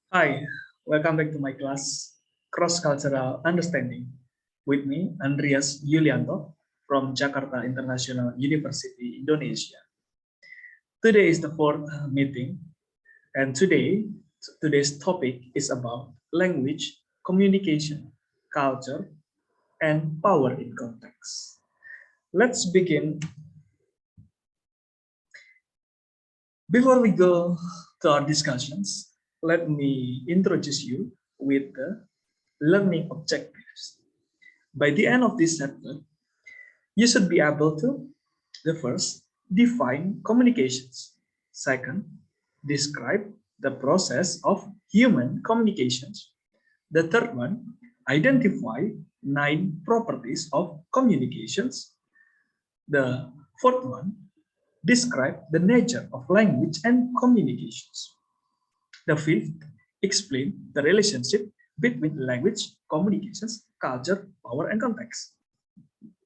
Hi, welcome back to my class, Cross-Cultural Understanding. With me, Andreas Yulianto from Jakarta International University, Indonesia. Today is the fourth meeting, and today's topic is about language, communication, culture, and power in context. Let's begin. Before we go to our discussions, let me introduce you with the learning objectives. By the end of this chapter, you should be able to, the first, define communications. Second, describe the process of human communications. The third one, identify 9 properties of communications. The fourth one, describe the nature of language and communications. The fifth, explain the relationship between language, communications, culture, power, and context.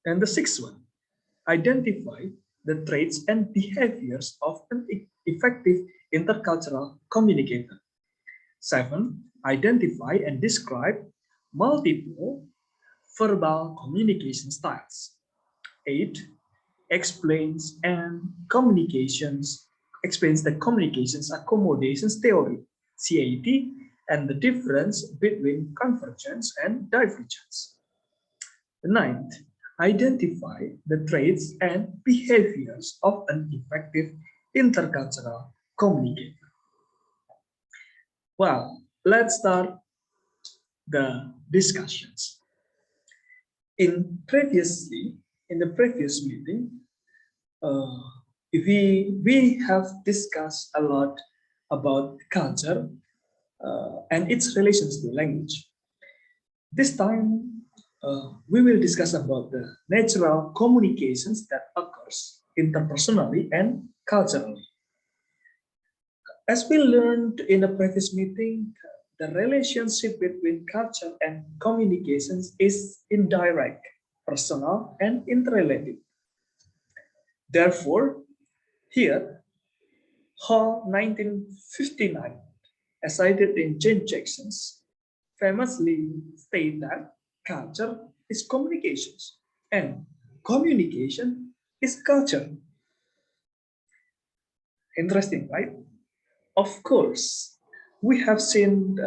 And the sixth one, identify the traits and behaviors of an effective intercultural communicator. 7. Identify and describe multiple verbal communication styles. 8. Explains the communications accommodations theory, CAT, and the difference between convergence and divergence. Ninth, identify the traits and behaviors of an effective intercultural communicator. Well, let's start the discussions. In the previous meeting, uh, we have discussed a lot about culture and its relations to language. This time, we will discuss about the natural communications that occurs interpersonally and culturally. As we learned in the previous meeting, the relationship between culture and communications is indirect, personal, and interrelated. Therefore, here, Hall 1959, as cited in Jane Jackson's, famously state that culture is communications and communication is culture. Interesting, right? Of course, we have seen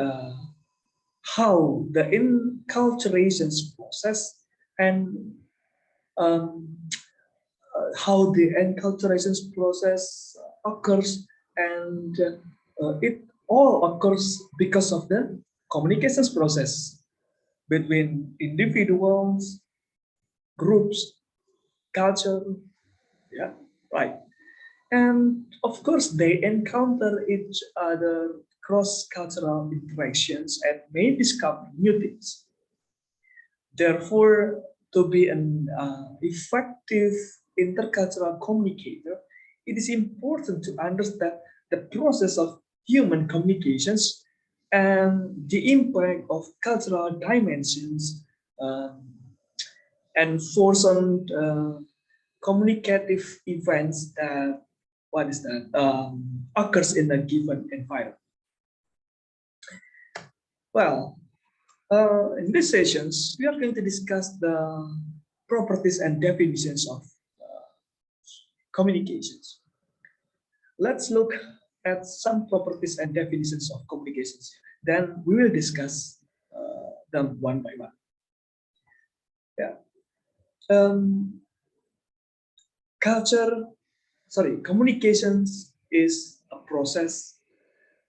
how the enculturation process and um, how the enculturation process occurs, and it all occurs because of the communications process between individuals, groups, culture, yeah, right. And of course, they encounter each other cross-cultural interactions and may discover new things. Therefore, to be an effective intercultural communicator, it is important to understand the process of human communications and the impact of cultural dimensions um, and force on communicative events that occurs in a given environment. Well, in these sessions, we are going to discuss the properties and definitions of communications. Let's look at some properties and definitions of communications. Then we will discuss them one by one. Yeah. Um, Communications is a process.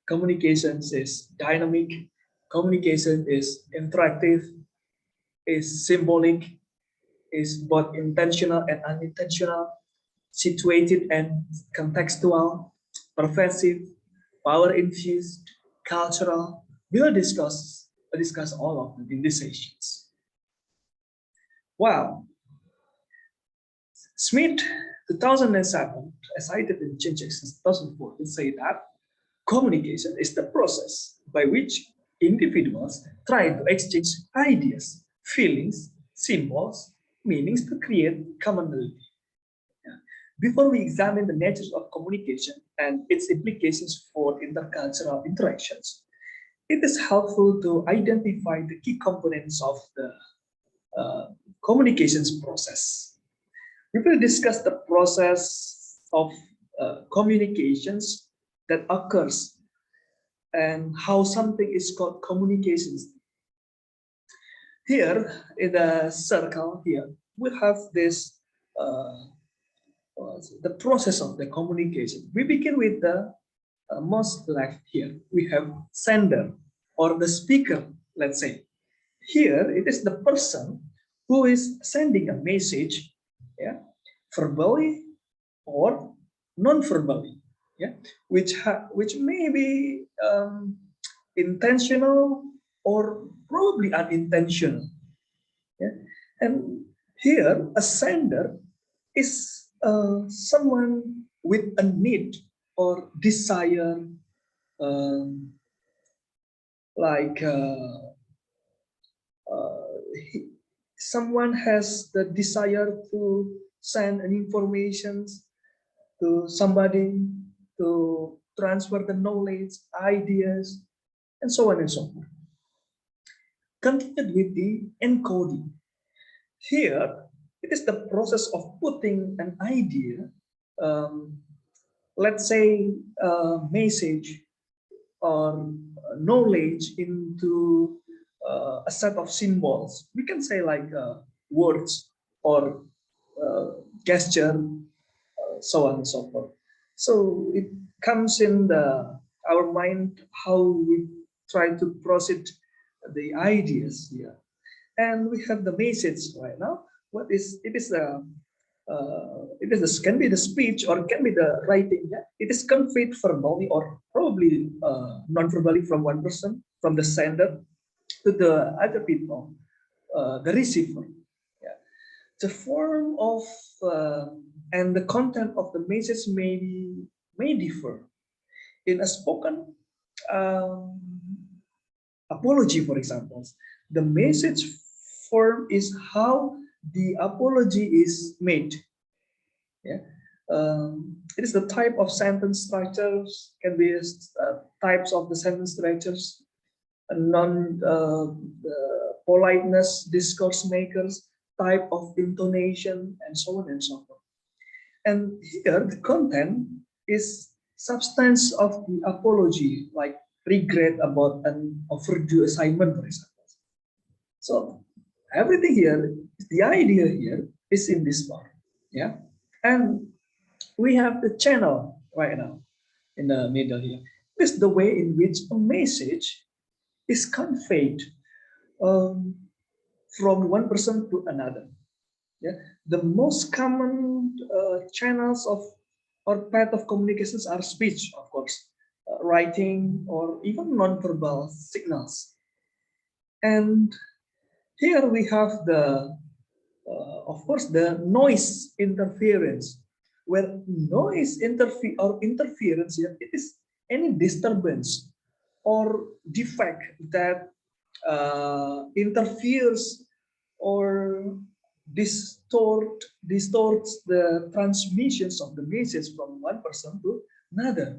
Communications is dynamic. Communication is interactive, is symbolic, is both intentional and unintentional, situated and contextual, pervasive, power infused, cultural. We'll discuss all of them in these sessions. Wow. Smith, 2007, as cited in Jane Jackson's 2004, say that communication is the process by which individuals try to exchange ideas, feelings, symbols, meanings to create commonality. Before we examine the nature of communication and its implications for intercultural interactions, it is helpful to identify the key components of the communications process. We will discuss the process of communications that occurs and how something is called communications. Here in the circle here, we have this the process of the communication. We begin with the most left here. We have sender or the speaker, let's say. Here it is the person who is sending a message, yeah, verbally or non-verbally, yeah, which may be intentional or probably unintentional, yeah. And here a sender is someone with a need or desire, um, like someone has the desire to send an information to somebody, to transfer the knowledge, ideas, and so on and so forth. Continued with the encoding. Here, it is the process of putting an idea, let's say a message or knowledge into a set of symbols. We can say like words or gesture, so on and so forth. So it comes in our mind how we try to proceed the ideas here. And we have the message right now. What is it? Is the can be the speech or can be the writing. Yeah? It is conveyed verbally or probably non-verbally from one person, from the sender to the other people, the receiver. Yeah. The form of and the content of the message may differ. In a spoken um, apology, for example, the message form is how the apology is made. Yeah, it is the type of sentence structures, can be types of the sentence structures, non politeness, discourse makers, type of intonation, and so on and so forth. And here the content is substance of the apology, like regret about an overdue assignment, for example. So everything here, the idea here is in this part, yeah. And we have the channel right now in the middle here. This is the way in which a message is conveyed from one person to another. Yeah, the most common channels of or path of communications are speech, of course, writing, or even non-verbal signals. And here we have the, of course, the noise interference, where noise interference here, it is any disturbance or defect that interferes or distorts the transmissions of the message from one person to another.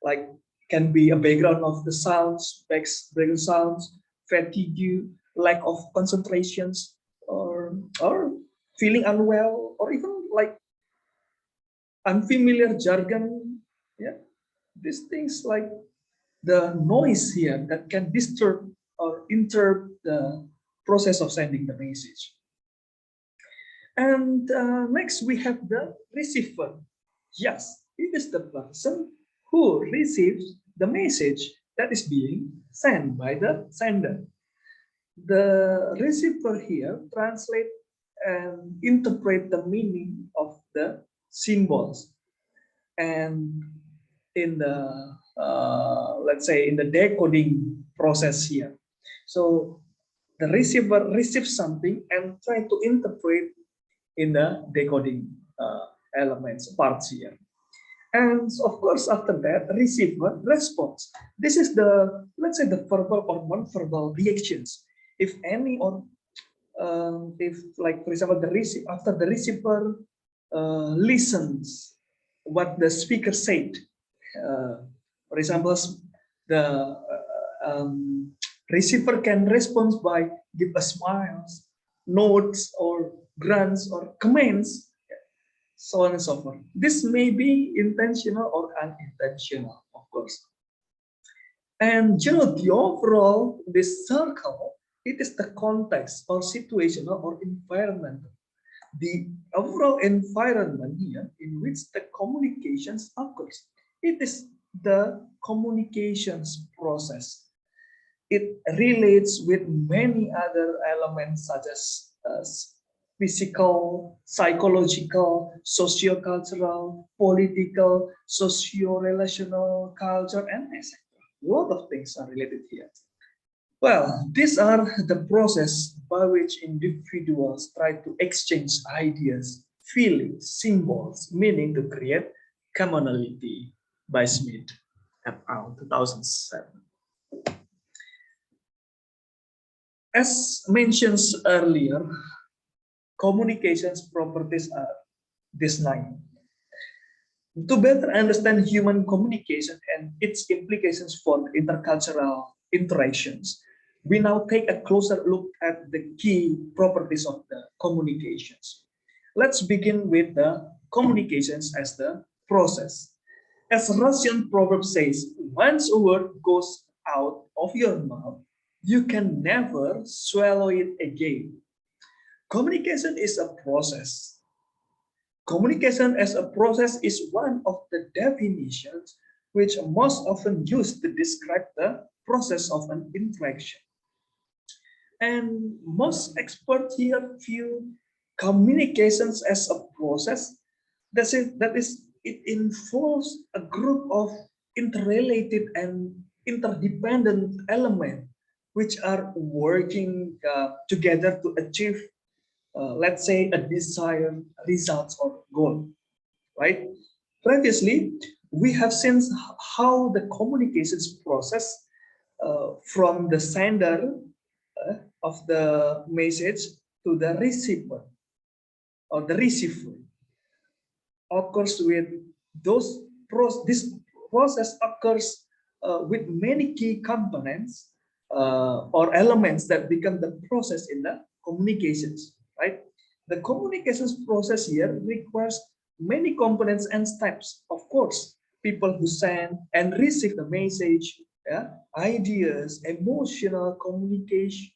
Like can be a background of the sounds, background sounds, fatigue, lack of concentrations, or feeling unwell, or even like unfamiliar jargon. Yeah, these things like the noise here that can disturb or interrupt the process of sending the message. And next we have the receiver. Yes, it is the person who receives the message that is being sent by the sender. The receiver here translate and interpret the meaning of the symbols. And in the, let's say in the decoding process here. So the receiver receives something and try to interpret in the decoding elements, parts here. And of course, after that, receiver response. This is the, let's say, the verbal or non-verbal reactions. If any, or if, like, for example, after the receiver listens what the speaker said, for example, the receiver can respond by give a smiles, notes, or grunts or comments, so on and so forth. This may be intentional or unintentional, of course. And the overall, this circle, it is the context or situational or environment. The overall environment here in which the communications occurs. It is the communications process. It relates with many other elements such as physical, psychological, socio-cultural, political, socio-relational, culture, and etc. A lot of things are related here. Well, these are the process by which individuals try to exchange ideas, feelings, symbols, meaning to create commonality by Smith et al. 2007. As mentioned earlier, communications properties are these 9. To better understand human communication and its implications for intercultural interactions, we now take a closer look at the key properties of the communications. Let's begin with the communications as the process. As Russian proverb says, once a word goes out of your mouth, you can never swallow it again. Communication is a process. Communication as a process is one of the definitions which most often used to describe the process of an interaction. And most experts here view communications as a process that is it involves a group of interrelated and interdependent elements which are working together to achieve, let's say, a desired result or goal, right? Previously, we have seen how the communications process from the sender of the message to the receiver or the receiver. Of course, with this process occurs with many key components or elements that become the process in the communications, right? The communications process here requires many components and steps. Of course, people who send and receive the message, yeah, ideas, emotional communication,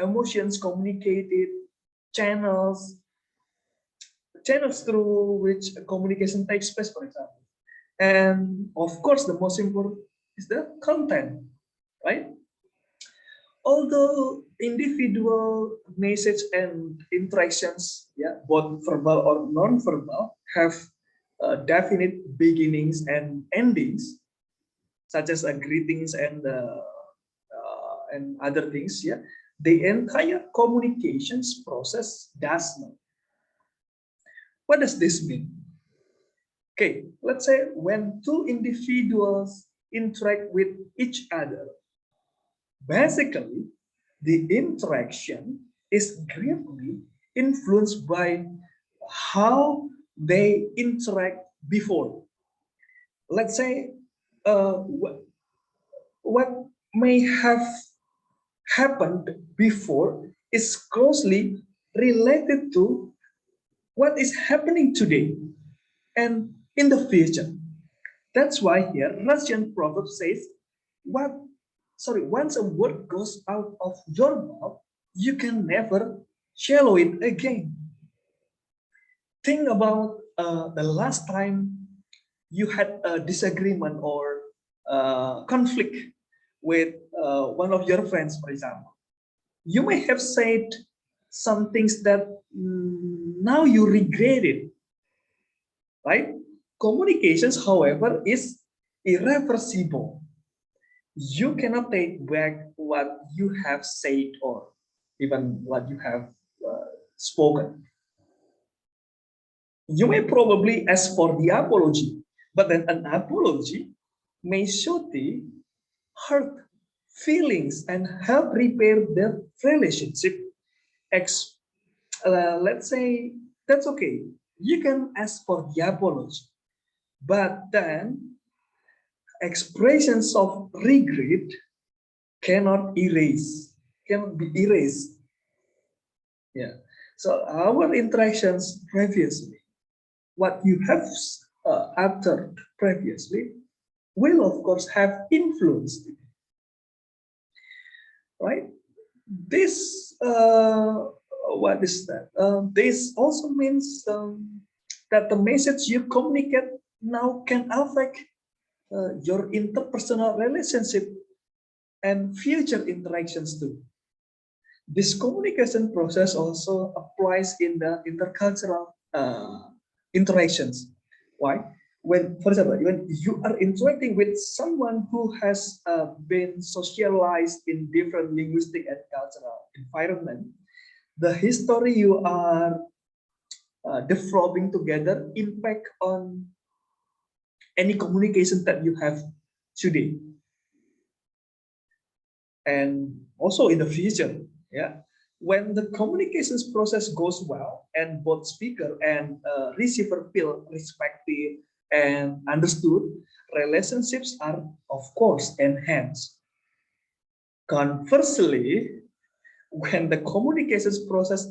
emotions communicated, channels through which communication takes place, for example. And of course, the most important is the content, right? Although individual message and interactions, yeah, both verbal or non-verbal, have definite beginnings and endings, such as greetings and other things, yeah, the entire communications process does not. What does this mean? Okay, let's say when two individuals interact with each other, basically, the interaction is greatly influenced by how they interact before. Let's say what may have happened before is closely related to what is happening today and in the future. That's why here Russian proverb says, once a word goes out of your mouth, you can never swallow it again. Think about the last time you had a disagreement or conflict with one of your friends, for example. You may have said some things that now you regret it, right? Communications, however, is irreversible. You cannot take back what you have said or even what you have spoken. You may probably ask for the apology, but then an apology may show the hurt feelings and help repair the relationship. Let's say that's okay. You can ask for the apology, but then expressions of regret cannot be erased. Yeah. So our interactions previously, what you have uttered previously, will of course have influence, right? This what is that? This also means that the message you communicate now can affect your interpersonal relationship and future interactions too. This communication process also applies in the intercultural interactions. Why? When, for example, when you are interacting with someone who has been socialized in different linguistic and cultural environment, the history you are developing together impact on any communication that you have today and also in the future. Yeah, when the communications process goes well and both speaker and receiver feel respected and understood, relationships are of course enhanced. Conversely, when the communications process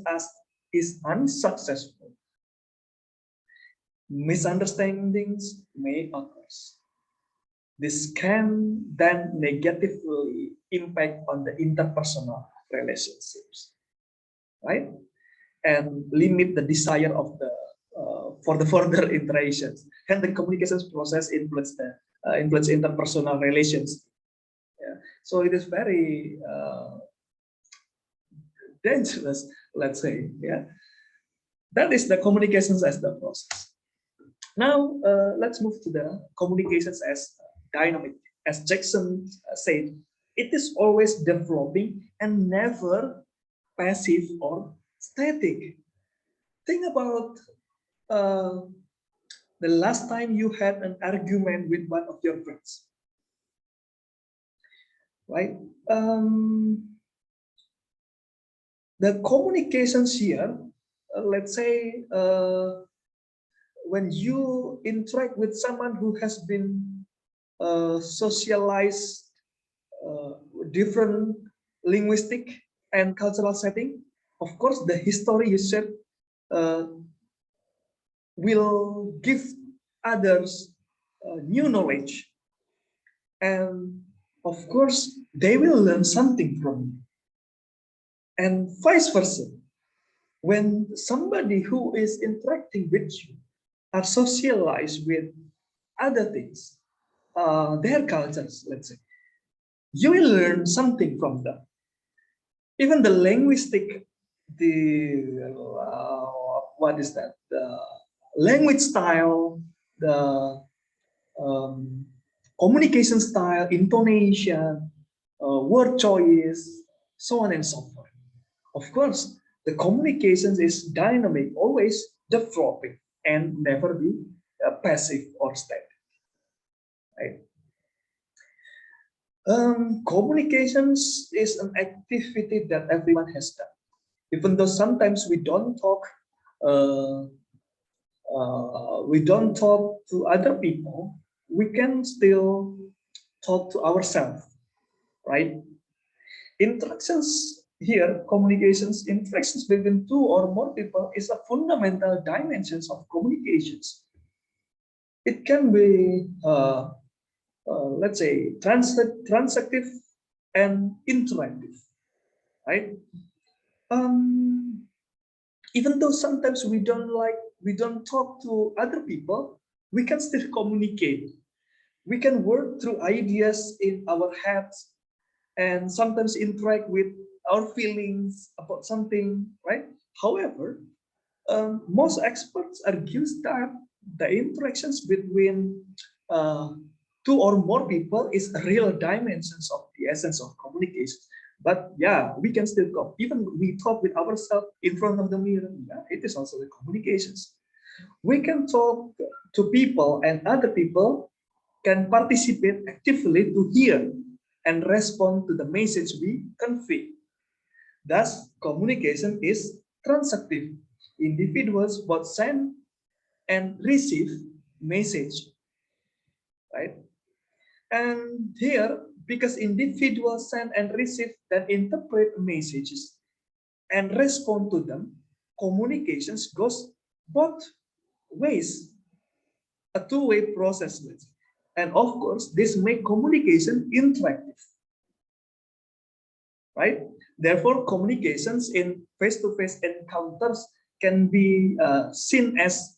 is unsuccessful, misunderstandings may occur. This can then negatively impact on the interpersonal relationships, right? And limit the desire of the for the further interactions. And the communications process influence the influence interpersonal relations. Yeah. So it is very dangerous, let's say. Yeah, that is the communications as the process. Now let's move to the communications as dynamic. As Jackson said, it is always developing and never passive or static. Think about the last time you had an argument with one of your friends, right? The communications here, let's say, when you interact with someone who has been socialized different linguistic and cultural setting, of course, the history you said will give others new knowledge, and of course, they will learn something from you, and vice versa. When somebody who is interacting with you are socialized with other things, their cultures, let's say, you will learn something from them. Even the linguistic, the what is that? The language style, the communication style, intonation, word choice, so on and so forth. Of course, the communications is dynamic, always developing, and never be passive or static. Right? Communications is an activity that everyone has done. Even though sometimes uh, we don't talk to other people, we can still talk to ourselves, right? Interactions here, communications, interactions between two or more people is a fundamental dimensions of communications. It can be, let's say, transactive and interactive, right? Um, Even though sometimes we don't talk to other people, we can still communicate. We can work through ideas in our heads and sometimes interact with our feelings about something, right? However, most experts argue that the interactions between uh, two or more people is a real dimensions of the essence of communication. But yeah, we can still talk. Even we talk with ourselves in front of the mirror. Yeah, it is also the communications. We can talk to people, and other people can participate actively to hear and respond to the message we convey. Thus, communication is transactive. Individuals both send and receive message, right? And here, because individuals send and receive then interpret messages and respond to them. Communications goes both ways, a two-way process. And of course, this makes communication interactive, right? Therefore, communications in face-to-face encounters can be seen as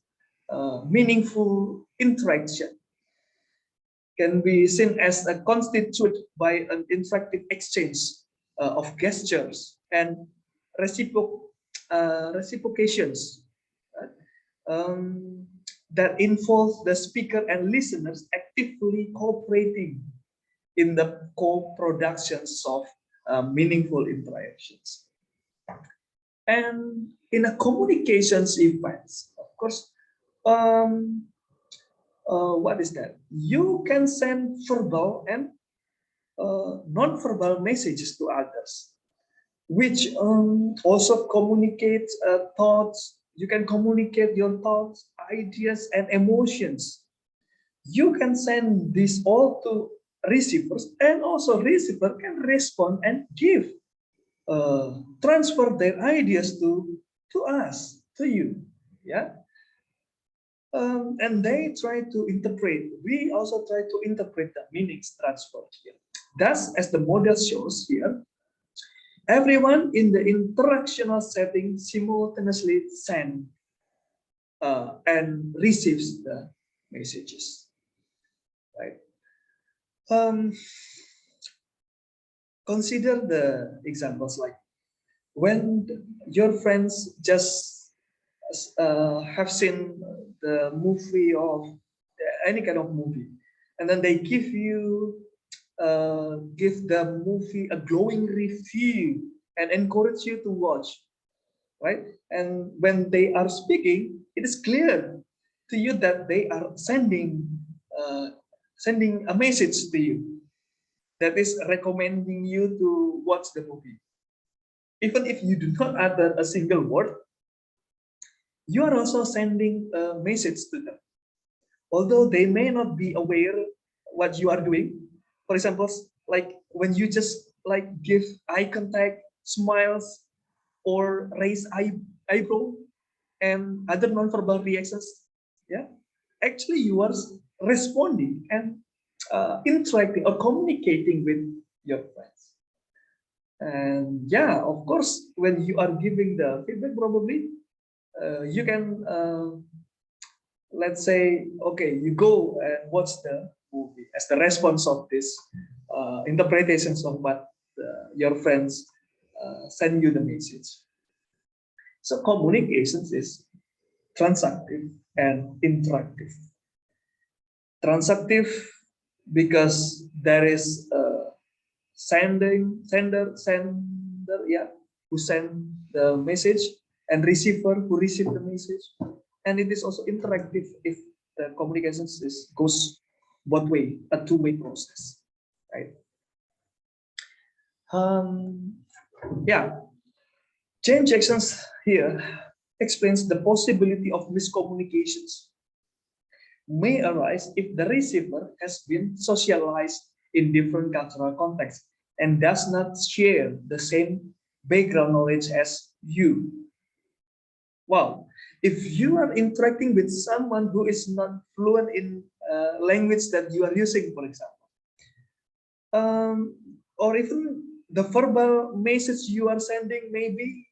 meaningful interaction, can be seen as a constituted by an interactive exchange of gestures and reciprocations, right? That involve the speaker and listeners actively cooperating in the co-productions of meaningful interactions. And in a communications events, of course, what is that? You can send verbal and non-verbal messages to others, which also communicate thoughts. You can communicate your thoughts, ideas, and emotions. You can send this all to receivers, and also receiver can respond and give, transfer their ideas to us, to you, yeah. And they try to interpret. We also try to interpret the meanings transferred here. Thus, as the model shows here, everyone in the interactional setting simultaneously sends and receives the messages, right? Consider the examples like when your friends just have seen the movie of any kind of movie, and then they give the movie a glowing review and encourage you to watch, right? And when they are speaking, it is clear to you that they are sending a message to you that is recommending you to watch the movie. Even if you do not utter a single word, you are also sending a message to them. Although they may not be aware what you are doing. For example, like when you just like give eye contact, smiles, or raise eyebrow and other nonverbal reactions, yeah, actually you are responding and interacting or communicating with your friends. And yeah, of course, when you are giving the feedback, probably you can, let's say, okay, you go and watch the movie as the response of this interpretations of what your friends send you the message. So communications is transactive and interactive. Transactive because there is a sender, yeah, who send the message, and receiver who receive the message. And it is also interactive if the communications goes both way, a two-way process, right? Yeah, James Jackson's here explains the possibility of miscommunications may arise if the receiver has been socialized in different cultural contexts and does not share the same background knowledge as you. Wow, if you are interacting with someone who is not fluent in language that you are using, for example, or even the verbal message you are sending maybe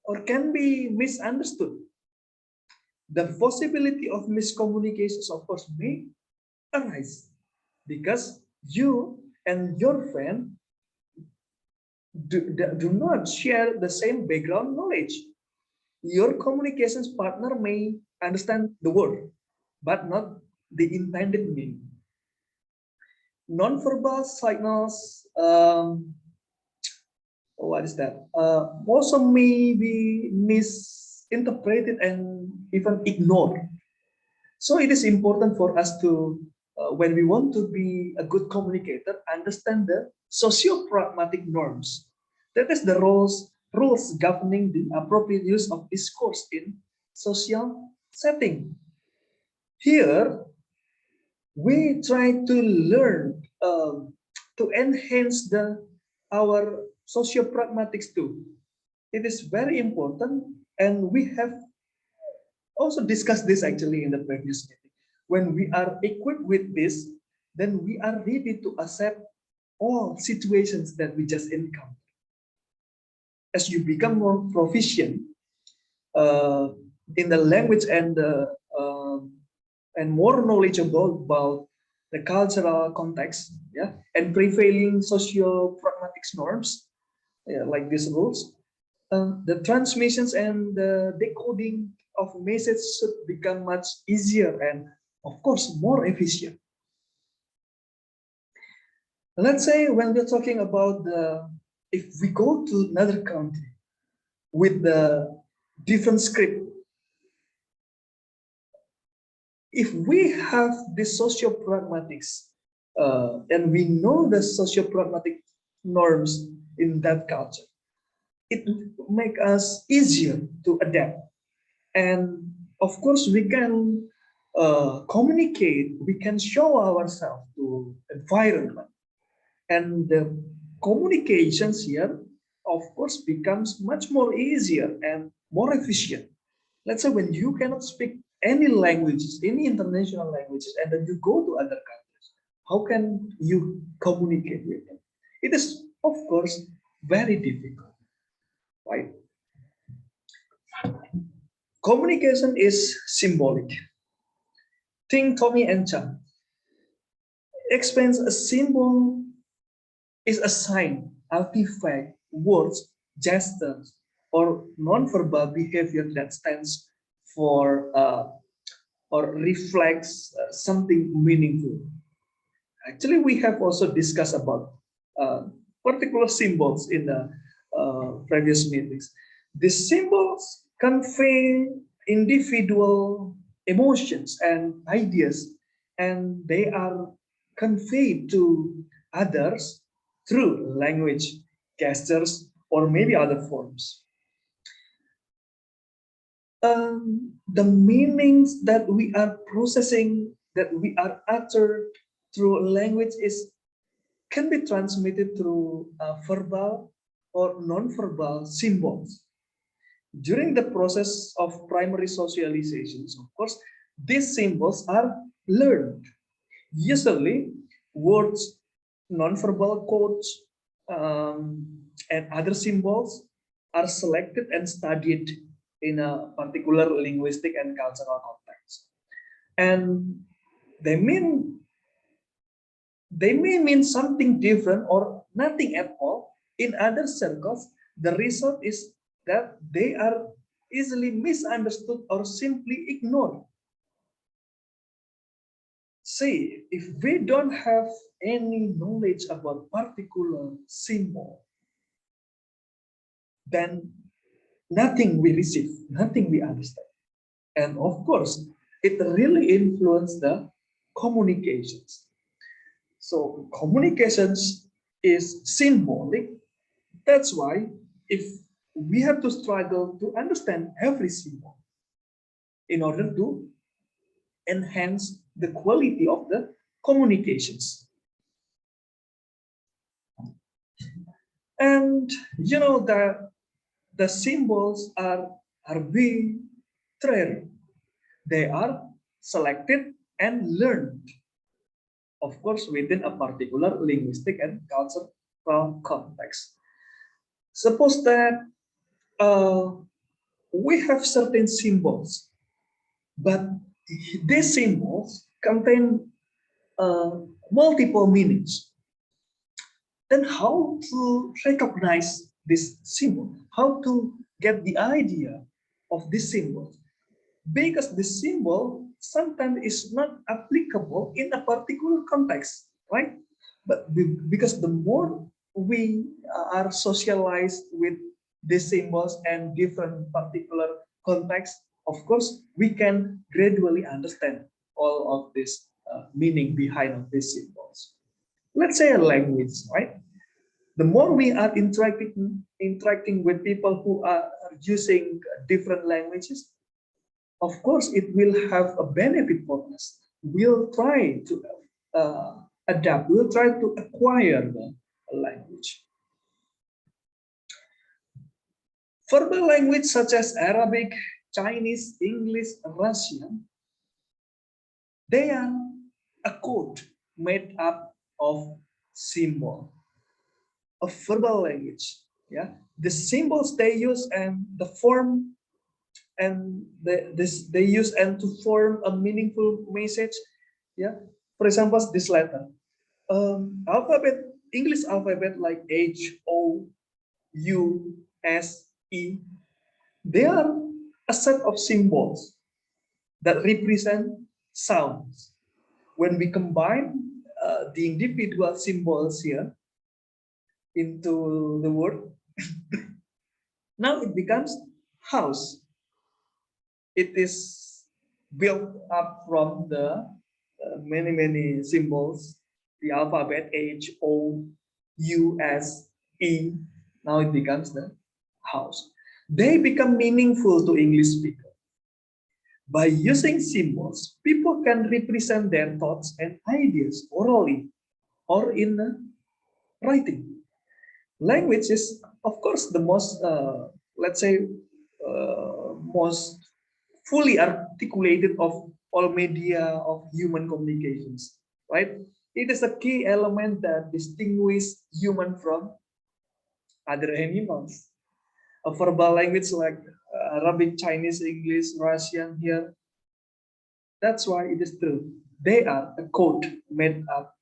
or can be misunderstood. The possibility of miscommunications, of course, may arise because you and your friend do not share the same background knowledge. Your communications partner may understand the word, but not the intended meaning. Non-verbal signals, what is that? Also may be misinterpreted and even ignored. So it is important for us to, when we want to be a good communicator, understand the socio-pragmatic norms. That is the rules governing the appropriate use of discourse in social setting. Here, we try to learn to enhance our socio-pragmatics too. It is very important, and we have also discussed this actually in the previous meeting. When we are equipped with this, then we are ready to accept all situations that we just encounter. As you become more proficient in the language and more knowledgeable about the cultural context, yeah, and prevailing socio-pragmatic norms, yeah, like these rules, the transmissions and the decoding of messages should become much easier and, of course, more efficient. Let's say when we're talking about if we go to another country with the different script, if we have the socio-pragmatics and we know the socio-pragmatic norms in that culture, it will make us easier to adapt. And of course, we can communicate, we can show ourselves to environment. And the communications here, of course, becomes much more easier and more efficient. Let's say when you cannot speak any languages, any international languages, and then you go to other countries, how can you communicate with them? It is, of course, very difficult, right? Communication is symbolic. Think Tommy and Chan explains a symbol is a sign, artifact, words, gestures, or non-verbal behavior that stands for or reflects something meaningful. Actually, we have also discussed about particular symbols in the previous meetings. These symbols convey individual emotions and ideas, and they are conveyed to others through language, gestures, or maybe other forms. The meanings that we are processing, that we are uttered through language can be transmitted through verbal or non-verbal symbols. During the process of primary socializations, of course, these symbols are learned. Usually, words, non-verbal codes, and other symbols are selected and studied in a particular linguistic and cultural context. And they may mean something different or nothing at all. In other circles, the result is that they are easily misunderstood or simply ignored. Say, if we don't have any knowledge about particular symbol, then nothing we receive, nothing we understand. And of course, it really influences the communications. So communications is symbolic. That's why if we have to struggle to understand every symbol in order to enhance the quality of the communications. And you know that the symbols are arbitrary. They are selected and learned, of course, within a particular linguistic and cultural context. Suppose that we have certain symbols, but these symbols contain multiple meanings. Then how to recognize this symbol? How to get the idea of this symbol? Because the symbol sometimes is not applicable in a particular context, right? But because the more we are socialized with these symbols and different particular contexts, of course, we can gradually understand all of this meaning behind of these symbols. Let's say a language, right? The more we are interacting with people who are using different languages, of course, it will have a benefit for us. We'll try to adapt, we will try to acquire the language. Verbal language such as Arabic, Chinese, English, Russian, they are a code made up of symbol, a verbal language. Yeah, the symbols they use and the form and they use and to form a meaningful message. Yeah, for example, this letter, alphabet, English alphabet like H, O, U, S, E, they are a set of symbols that represent sounds. When we combine the individual symbols here into the word, now it becomes house. It is built up from the many symbols, the alphabet H, O, U, S, E. Now it becomes the house. They become meaningful to English speakers. By using symbols, people can represent their thoughts and ideas orally or in writing. Language is, of course, the most, let's say, most fully articulated of all media of human communications, right? It is a key element that distinguishes human from other animals. A verbal language like Arabic, Chinese, English, Russian here, that's why it is true. They are a code made up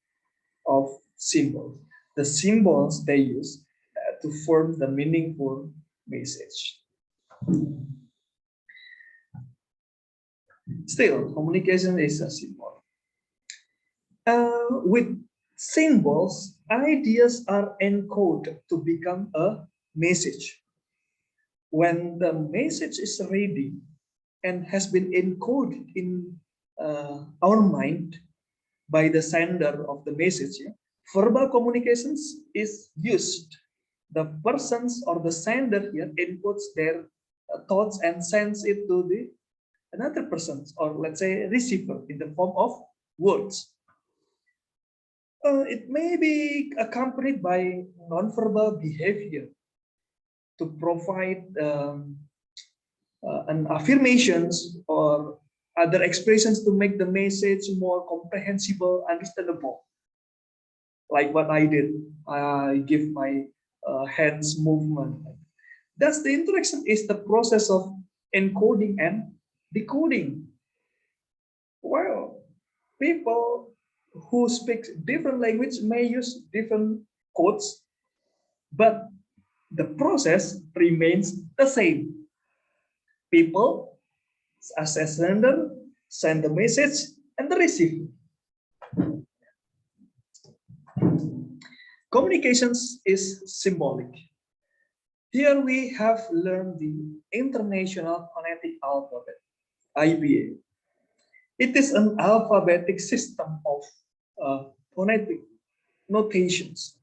of symbols. The symbols they use to form the meaningful message. Still, communication is a symbol. With symbols, ideas are encoded to become a message. When the message is ready and has been encoded in our mind by the sender of the message, yeah, verbal communications is used. The persons or the sender here inputs their thoughts and sends it to the another persons or let's say receiver in the form of words. It may be accompanied by nonverbal behavior to provide an affirmations or other expressions to make the message more comprehensible, understandable. Like what I did, I give my hands movement. That's the interaction is the process of encoding and decoding. Well, people who speak different language may use different codes, but the process remains the same. People as a sender send the message and the receiver. Communications is symbolic. Here we have learned the International Phonetic Alphabet, IPA. It is an alphabetic system of phonetic notations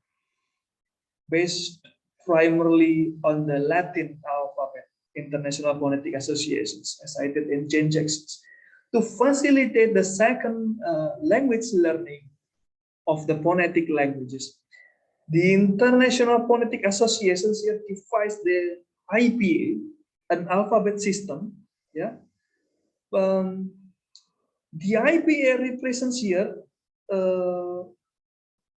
based primarily on the Latin alphabet, International Phonetic Associations, as I did in Jane Jackson's, to facilitate the second language learning of the phonetic languages. The International Phonetic Associations here devised the IPA, an alphabet system. Yeah, the IPA represents here.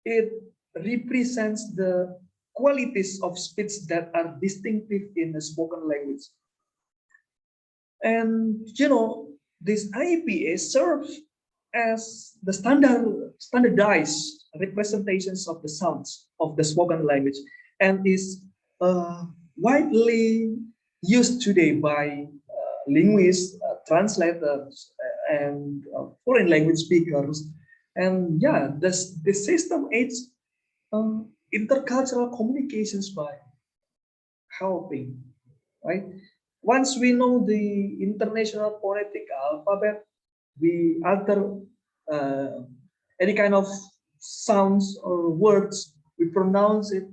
It represents the qualities of speech that are distinctive in the spoken language. And you know, this IPA serves as the standardized representations of the sounds of the spoken language and is widely used today by linguists, translators, and foreign language speakers. And yeah, this system aids intercultural communications by helping, right? Once we know the International Phonetic Alphabet, we alter any kind of sounds or words, we pronounce it.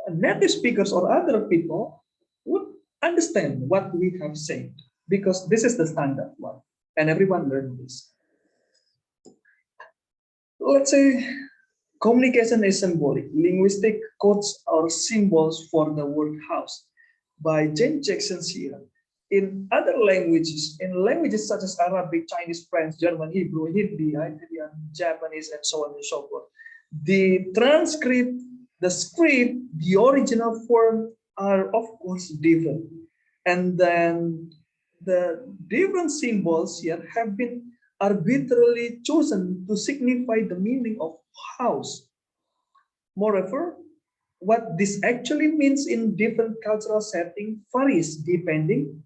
Native speakers or other people would understand what we have said because this is the standard one and everyone learned this. Let's say communication is symbolic. Linguistic codes or symbols for the word house by James Jackson here. In other languages, in languages such as Arabic, Chinese, French, German, Hebrew, Hindi, Italian, Japanese, and so on and so forth, the transcript, the script, the original form are of course different. And then the different symbols here have been arbitrarily chosen to signify the meaning of house. Moreover, what this actually means in different cultural settings varies depending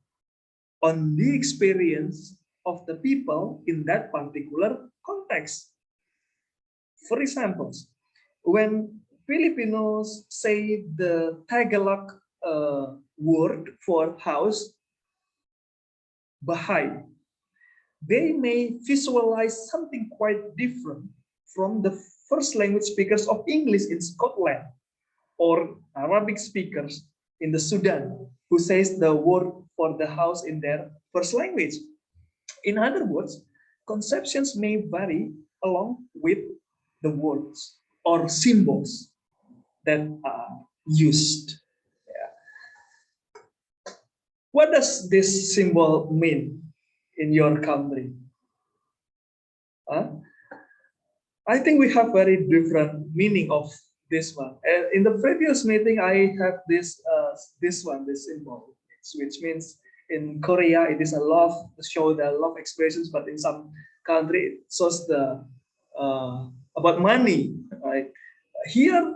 on the experience of the people in that particular context. For example, when Filipinos say the Tagalog word for house, bahay, they may visualize something quite different from the first language speakers of English in Scotland or Arabic speakers in the Sudan who says the word for the house in their first language. In other words, conceptions may vary along with the words or symbols that are used. Yeah. What does this symbol mean in your country? I think we have very different meaning of this one. In the previous meeting, I have this this symbol, which means in Korea it is a love to show the love expressions, but in some country it shows the about money. Right here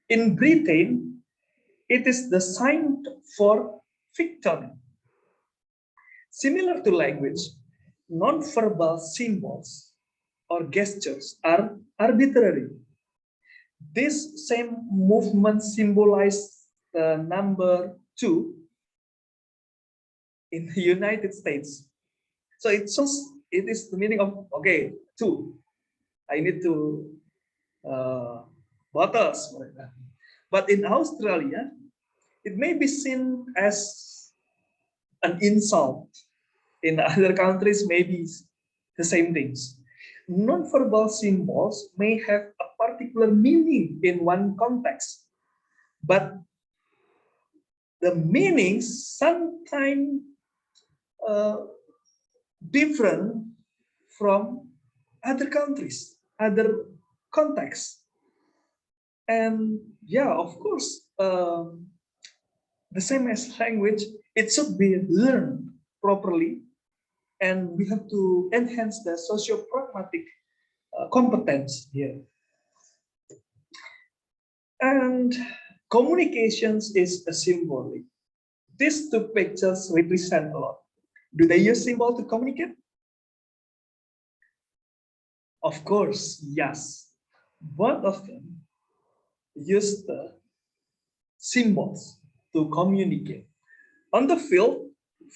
in Britain, it is the sign for victory. Similar to language, non-verbal symbols or gestures are arbitrary. This same movement symbolizes the number 2 in the United States. So it shows it is the meaning of okay, 2. I need to bottles. But in Australia, it may be seen as an insult. In other countries, maybe the same things. Non-verbal symbols may have a particular meaning in one context, but the meanings sometimes different from other countries, other contexts. And yeah, of course, the same as language, it should be learned properly, and we have to enhance the socio-pragmatic competence here. And communications is a symbolic. These two pictures represent a lot. Do they use symbol to communicate? Of course, yes. Both of them use the symbols to communicate. On the field,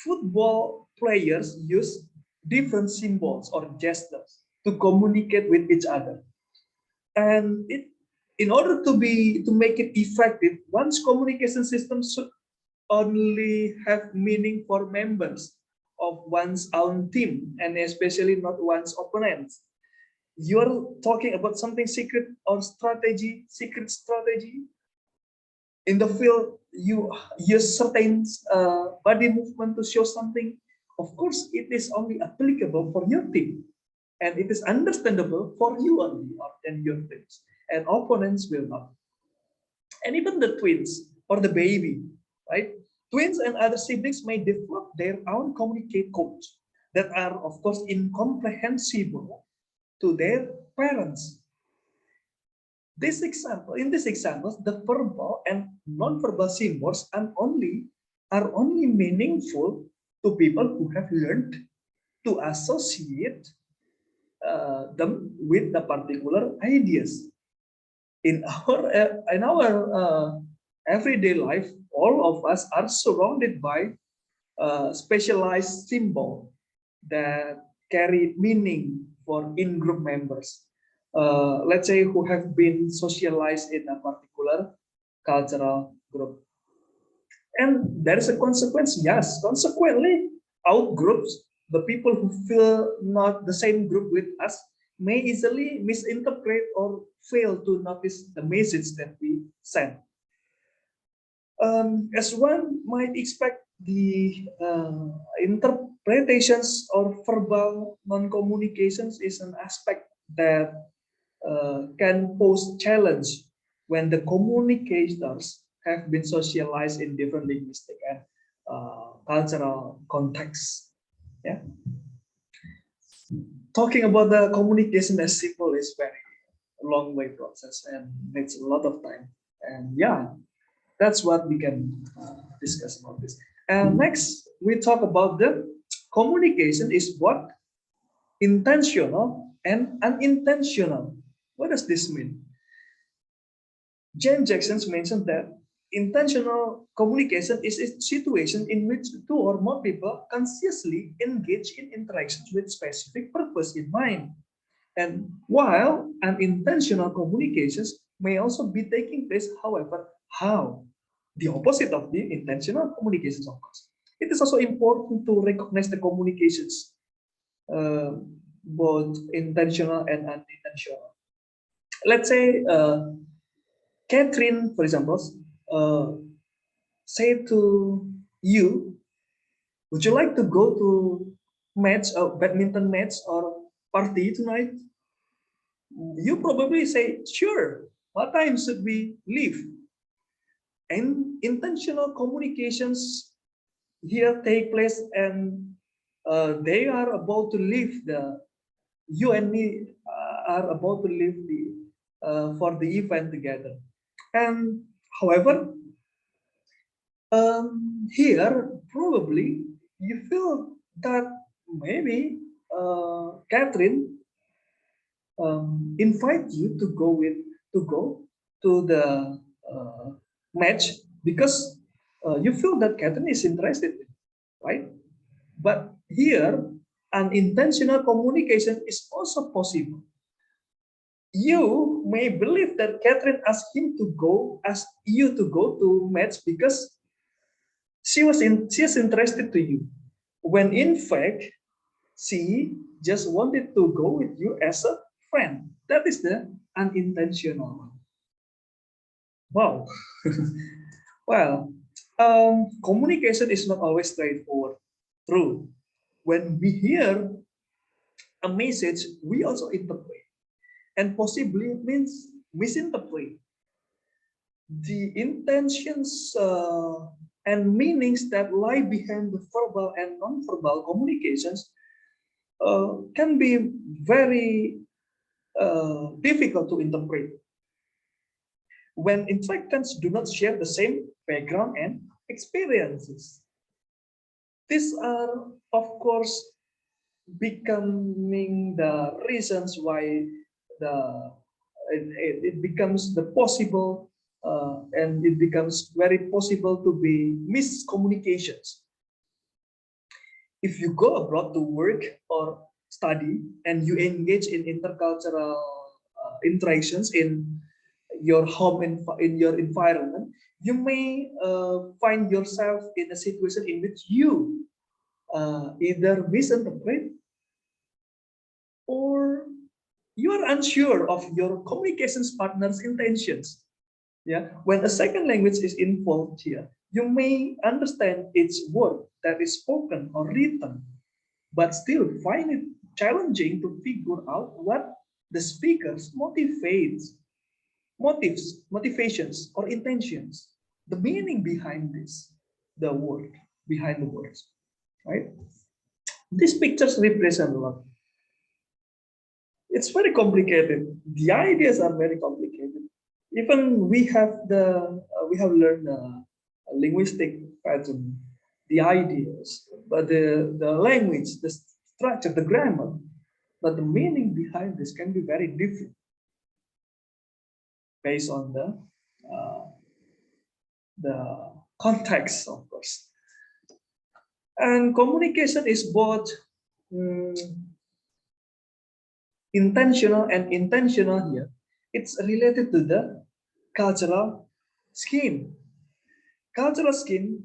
football players use different symbols or gestures to communicate with each other. And in order to make it effective, one's communication system should only have meaning for members of one's own team, and especially not one's opponents. You're talking about something secret or secret strategy. In the field, you use certain body movement to show something. Of course, it is only applicable for your team, and it is understandable for you only and your teams, and opponents will not. And even the twins or the baby, right? Twins and other siblings may develop their own communicate codes that are, of course, incomprehensible to their parents. In this example, the verbal and non-verbal symbols are only meaningful to people who have learned to associate them with the particular ideas. In our everyday life, all of us are surrounded by specialized symbol that carry meaning for in-group members. Let's say who have been socialized in a particular cultural group. And there is a consequence, yes. Consequently, out groups, the people who feel not the same group with us, may easily misinterpret or fail to notice the message that we send. As one might expect, the interpretations or verbal non-communications is an aspect that can pose challenge when the communicators have been socialized in different linguistic and cultural contexts. Yeah, talking about the communication as simple is very long way process and needs a lot of time. And yeah, that's what we can discuss about this. And next, we talk about the communication is what intentional and unintentional. What does this mean? James Jackson mentioned that intentional communication is a situation in which two or more people consciously engage in interactions with specific purpose in mind. And while unintentional communications may also be taking place, however, how? The opposite of the intentional communications, of course. It is also important to recognize the communications, both intentional and unintentional. Let's say Catherine, for example, say to you, would you like to go to match a badminton match or party tonight? You probably say, sure. What time should we leave? And intentional communications here take place, and they are about to leave the you and me are about to leave the for the event together. And however, here probably you feel that maybe Catherine invite you to go to the match because you feel that Catherine is interested, right? But here, unintentional communication is also possible. You may believe that Catherine asked you to go to match because she is interested to you, when in fact she just wanted to go with you as a friend. That is the unintentional one. Wow. Well, communication is not always straightforward. True. When we hear a message, we also interpret, and possibly means misinterpret the intentions and meanings that lie behind the verbal and non-verbal communications can be very difficult to interpret when interactants do not share the same background and experiences. These are, of course, becoming the reasons why it becomes the possible and it becomes very possible to be miscommunications. If you go abroad to work or study and you engage in intercultural interactions in your home in your environment, you may find yourself in a situation in which you either misinterpret or you are unsure of your communications partner's intentions. Yeah, when a second language is involved here, you may understand each word that is spoken or written, but still find it challenging to figure out what the speaker's motivations, or intentions, the meaning behind this, behind the words, right? These pictures represent a lot. It's very complicated. The ideas are very complicated. Even we have learned the linguistic pattern, the ideas, but the language, the structure, the grammar, but the meaning behind this can be very different based on the context, of course. And communication is both intentional and intentional here. It's related to the cultural scheme. Cultural scheme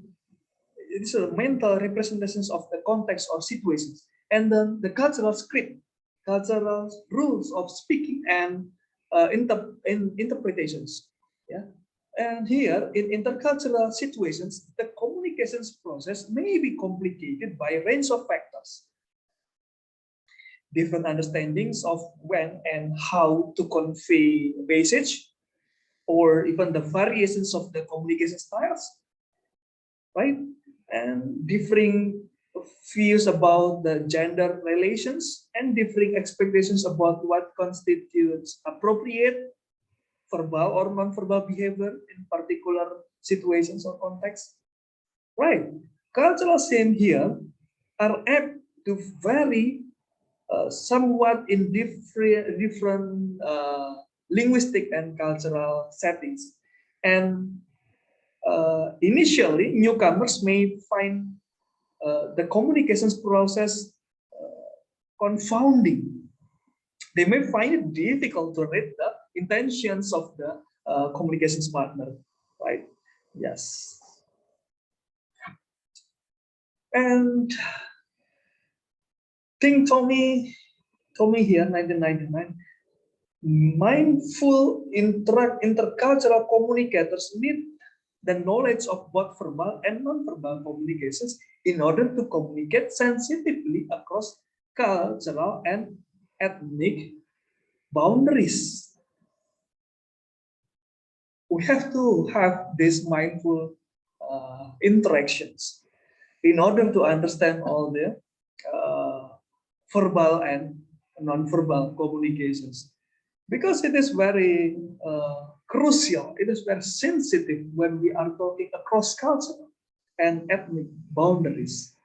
is a mental representations of the context or situations, and then the cultural script. cultural rules of speaking and interpretations. Yeah. And here, in intercultural situations, the communications process may be complicated by a range of factors. Different understandings of when and how to convey message, or even the variations of the communication styles, right? And differing views about the gender relations and differing expectations about what constitutes appropriate verbal or non-verbal behavior in particular situations or contexts. Right. Cultural same here are apt to vary somewhat in different linguistic and cultural settings. And initially, newcomers may find the communications process confounding. They may find it difficult to read the intentions of the communications partner, right? Yes. And King Tommy here, 1999, mindful intercultural communicators need the knowledge of both verbal and non-verbal communications in order to communicate sensitively across cultural and ethnic boundaries. We have to have these mindful interactions in order to understand all the verbal and non-verbal communications, because it is very crucial, it is very sensitive when we are talking across cultural and ethnic boundaries.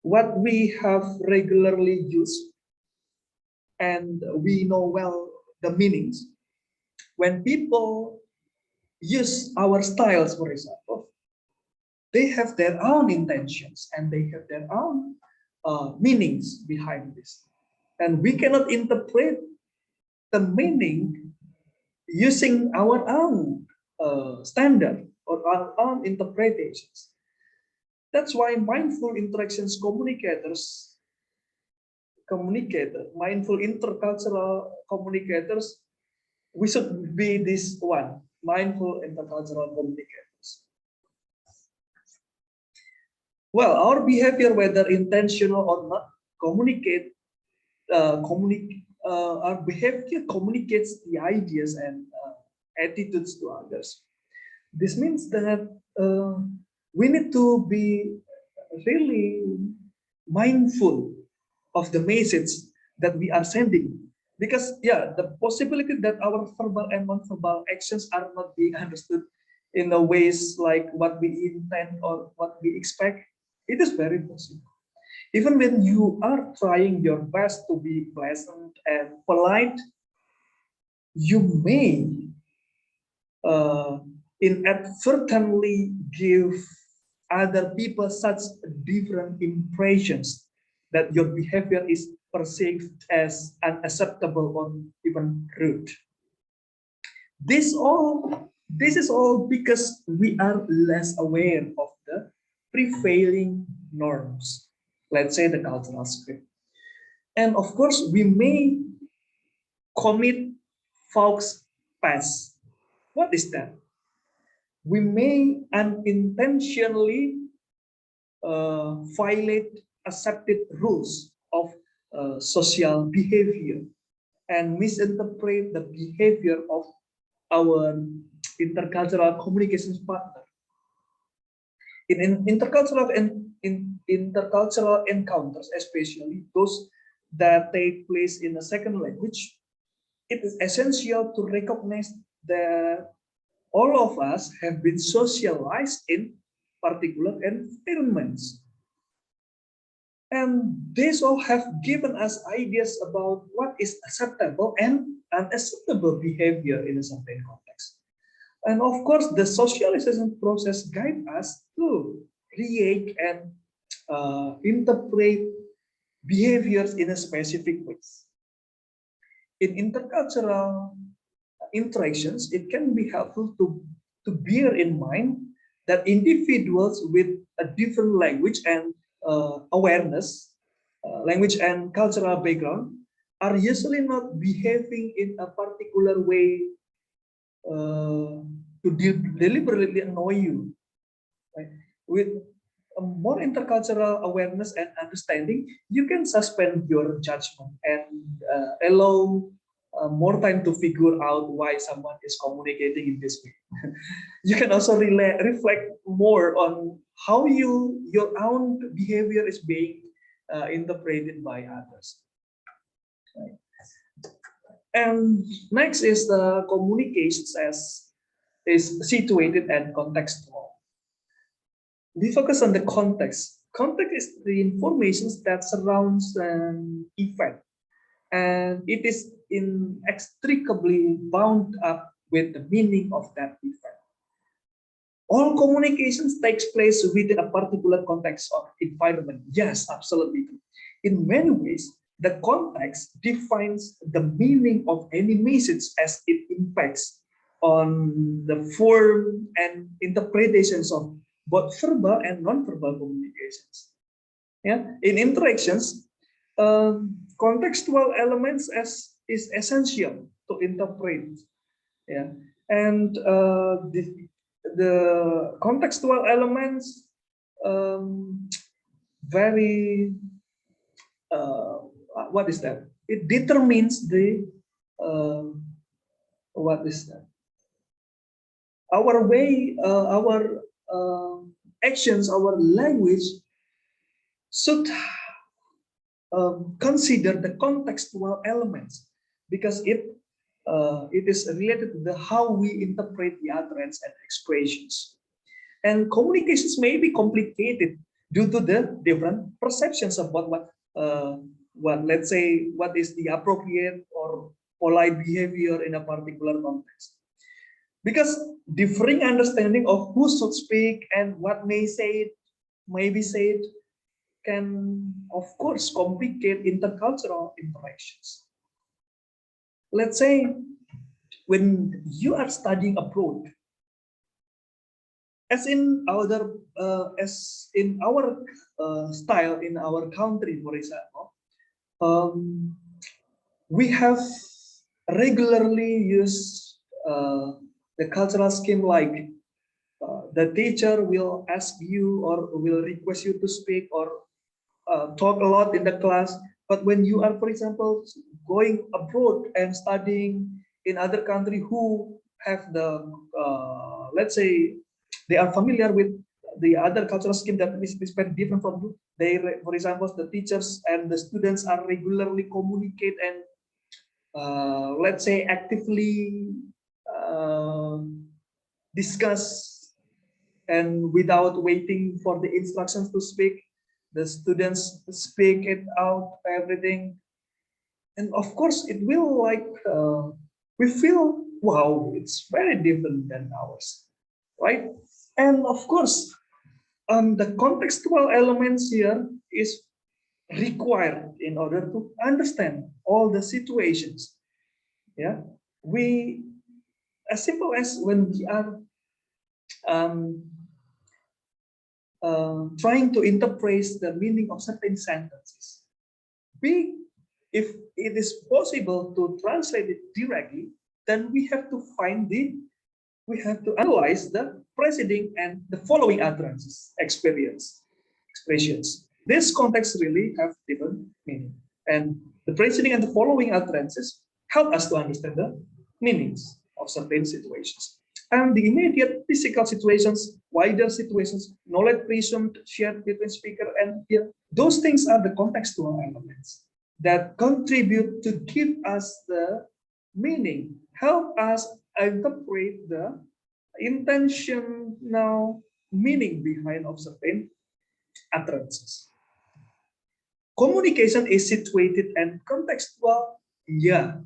What we have regularly used and we know well the meanings, when people use our styles, for example, they have their own intentions and they have their own meanings behind this. And we cannot interpret the meaning using our own standard or our own interpretations. That's why mindful interactions mindful intercultural communicators, we should be this one, mindful intercultural communicators. Well, our behavior, whether intentional or not, our behavior communicates the ideas and attitudes to others. This means that we need to be really mindful of the message that we are sending, because yeah, the possibility that our verbal and non-verbal actions are not being understood in the ways like what we intend or what we expect, it is very possible. Even when you are trying your best to be pleasant and polite, you may inadvertently give other people such different impressions that your behavior is perceived as unacceptable or even rude. This is all because we are less aware of the prevailing norms, let's say the cultural script. And of course, we may commit faux pas. What is that? We may unintentionally violate accepted rules of social behavior and misinterpret the behavior of our intercultural communications partner. In intercultural encounters, especially those that take place in a second language, it is essential to recognize that all of us have been socialized in particular environments. And these all have given us ideas about what is acceptable and unacceptable behavior in a certain context. And of course, the socialization process guides us to react and interpret behaviors in a specific ways. In intercultural interactions, it can be helpful to bear in mind that individuals with a different language and awareness language and cultural background are usually not behaving in a particular way to deliberately annoy you. Right? With a more intercultural awareness and understanding, you can suspend your judgment and allow more time to figure out why someone is communicating in this way. You can also reflect more on how your own behavior is being interpreted by others. Right? And next is the communications as is situated and contextual. We focus on the context. Context is the information that surrounds an event, and it is inextricably bound up with the meaning of that event. All communications takes place within a particular context or environment. Yes, absolutely. In many ways, the context defines the meaning of any message as it impacts on the form and interpretations of both verbal and non-verbal communications. Yeah, in interactions, contextual elements is essential to interpret. Yeah, and the contextual elements very what is that? It determines the what is that? Our way, our actions, our language should consider the contextual elements because it is related to the how we interpret the utterance and expressions. And communications may be complicated due to the different perceptions about what let's say what is the appropriate or polite behavior in a particular context. Because differing understanding of who should speak and what may be said can, of course, complicate intercultural interactions. Let's say when you are studying abroad, as in our style in our country, for example, we have regularly used the cultural scheme like the teacher will ask you or will request you to speak or talk a lot in the class. But when you are, for example, going abroad and studying in other country who have the, let's say, they are familiar with the other cultural scheme that is very different from you. They, for example, the teachers and the students are regularly communicate and, let's say, actively discuss and without waiting for the instructions to speak, the students speak it out, everything. And of course, it will like, we feel, wow, it's very different than ours, right? And of course, the contextual elements here is required in order to understand all the situations. Yeah, we, as simple as when we are trying to interpret the meaning of certain sentences. If it is possible to translate it directly, then we have to analyze the preceding and the following utterances, expressions. This context really have different meaning. And the preceding and the following utterances help us to understand the meanings of certain situations. And the immediate physical situations, wider situations, knowledge presumed shared between speaker and hearer, those things are the contextual elements that contribute to give us the meaning, help us interpret the intentional meaning behind of certain utterances. Communication is situated and contextual. Yeah.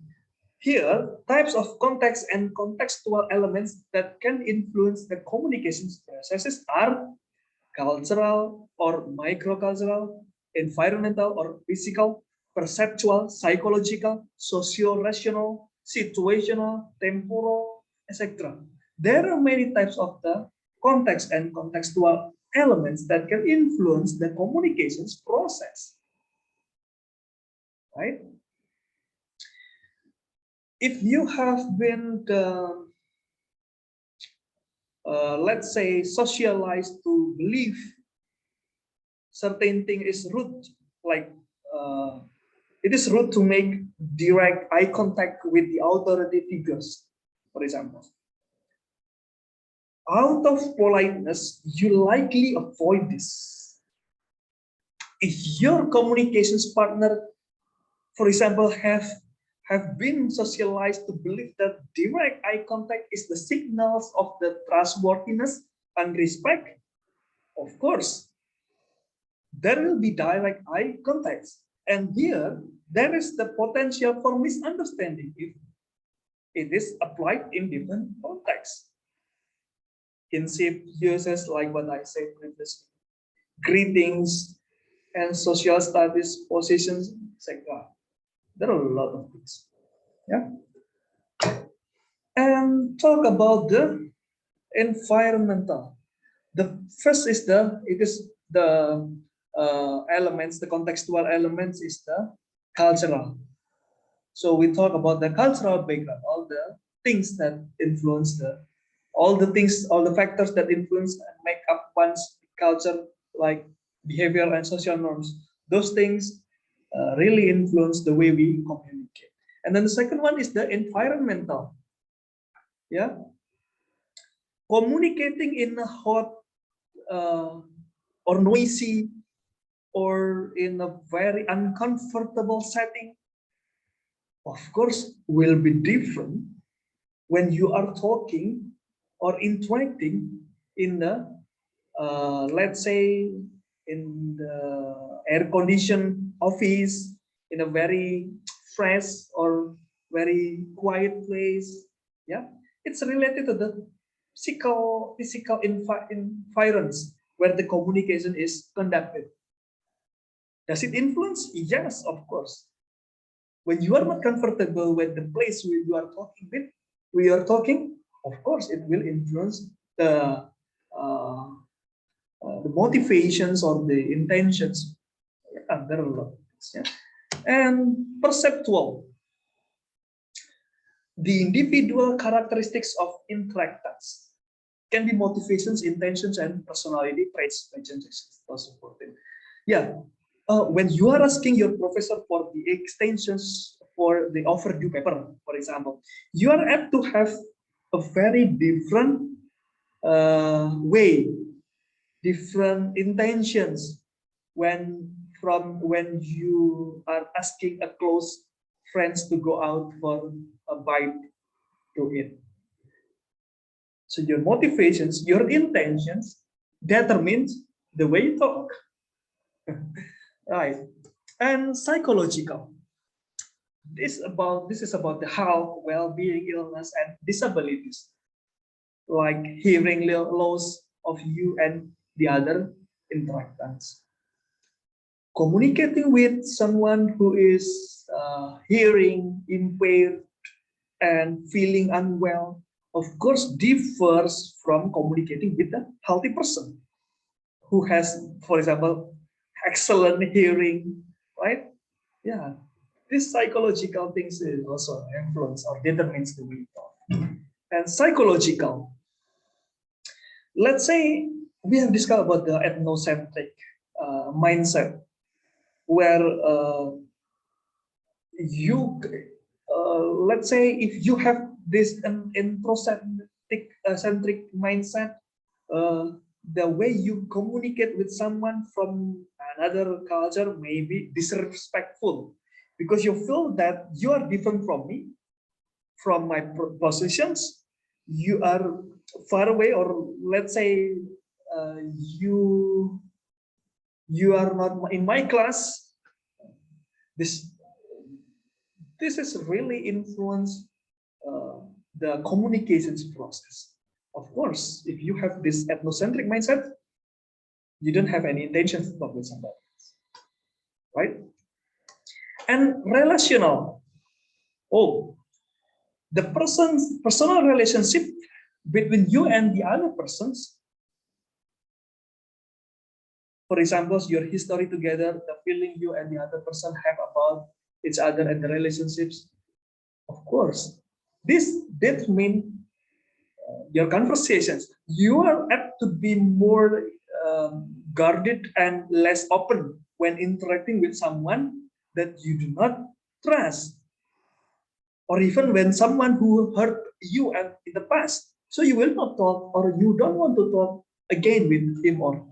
Here, types of context and contextual elements that can influence the communications processes are cultural or microcultural, environmental or physical, perceptual, psychological, socio-rational, situational, temporal, etc. There are many types of the context and contextual elements that can influence the communications process. right? If you have been, let's say, socialized to believe certain thing is rude, like it is rude to make direct eye contact with the authority figures, for example. Out of politeness, you likely avoid this. If your communications partner, for example, have been socialized to believe that direct eye contact is the signals of the trustworthiness and respect, of course, there will be direct eye contacts. And here, there is the potential for misunderstanding if it is applied in different contexts. Kinship uses like what I said previously, greetings and social status positions, etc. There are a lot of things. Yeah. And talk about the environmental. The first is the elements, the contextual elements is the cultural. So we talk about the cultural background, all the things that influence all the factors that influence and make up one's culture, like behavior and social norms. Those things really influence the way we communicate. And then the second one is the environmental. Yeah, communicating in a hot or noisy or in a very uncomfortable setting, of course, will be different when you are talking or interacting in the, let's say, in the air-conditioned office, in a very fresh or very quiet place. Yeah, it's related to the physical environs where the communication is conducted. Does it influence? Yes, of course. When you are not comfortable with the place where you are talking with, we are talking, of course, it will influence uh, the motivations or the intentions. Yeah, there are a lot of things. Yeah. And perceptual, the individual characteristics of interactants can be motivations, intentions, and personality traits. Yeah, when you are asking your professor for the extensions for the overdue paper, for example, you are apt to have a very different way, different intentions when you are asking a close friends to go out for a bite to eat. So your motivations, your intentions determines the way you talk. Right. And psychological. This is about the health, well-being, illness, and disabilities, like hearing loss of you and the other interactants. Communicating with someone who is hearing impaired and feeling unwell, of course, differs from communicating with a healthy person who has, for example, excellent hearing, right? Yeah, this psychological things is also influence or determines the way we talk. And psychological, let's say we have discussed about the ethnocentric mindset, where you, let's say, if you have this ethnocentric centric mindset, the way you communicate with someone from another culture may be disrespectful because you feel that you are different from me, from my positions, you are far away, or let's say you are not in my class. This is really influence the communications process. Of course, if you have this ethnocentric mindset, you don't have any intention to talk with somebody else, right? And relational. Oh, the personal relationship between you and the other persons. For example, your history together, the feeling you and the other person have about each other and the relationships. Of course, this determine your conversations. You are apt to be more guarded and less open when interacting with someone that you do not trust, or even when someone who hurt you in the past. So you will not talk, or you don't want to talk again with him or her,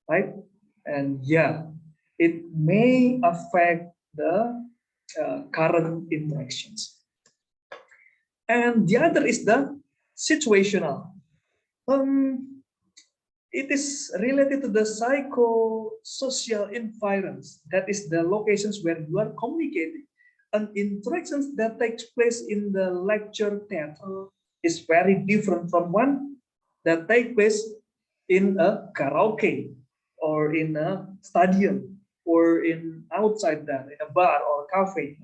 right? And yeah, it may affect the current interactions. And the other is the situational. Um, it is related to the psychosocial environments. That is the locations where you are communicating. And interactions that takes place in the lecture theater is very different from one that take place in a karaoke or in a stadium or in outside that in a bar or cafe.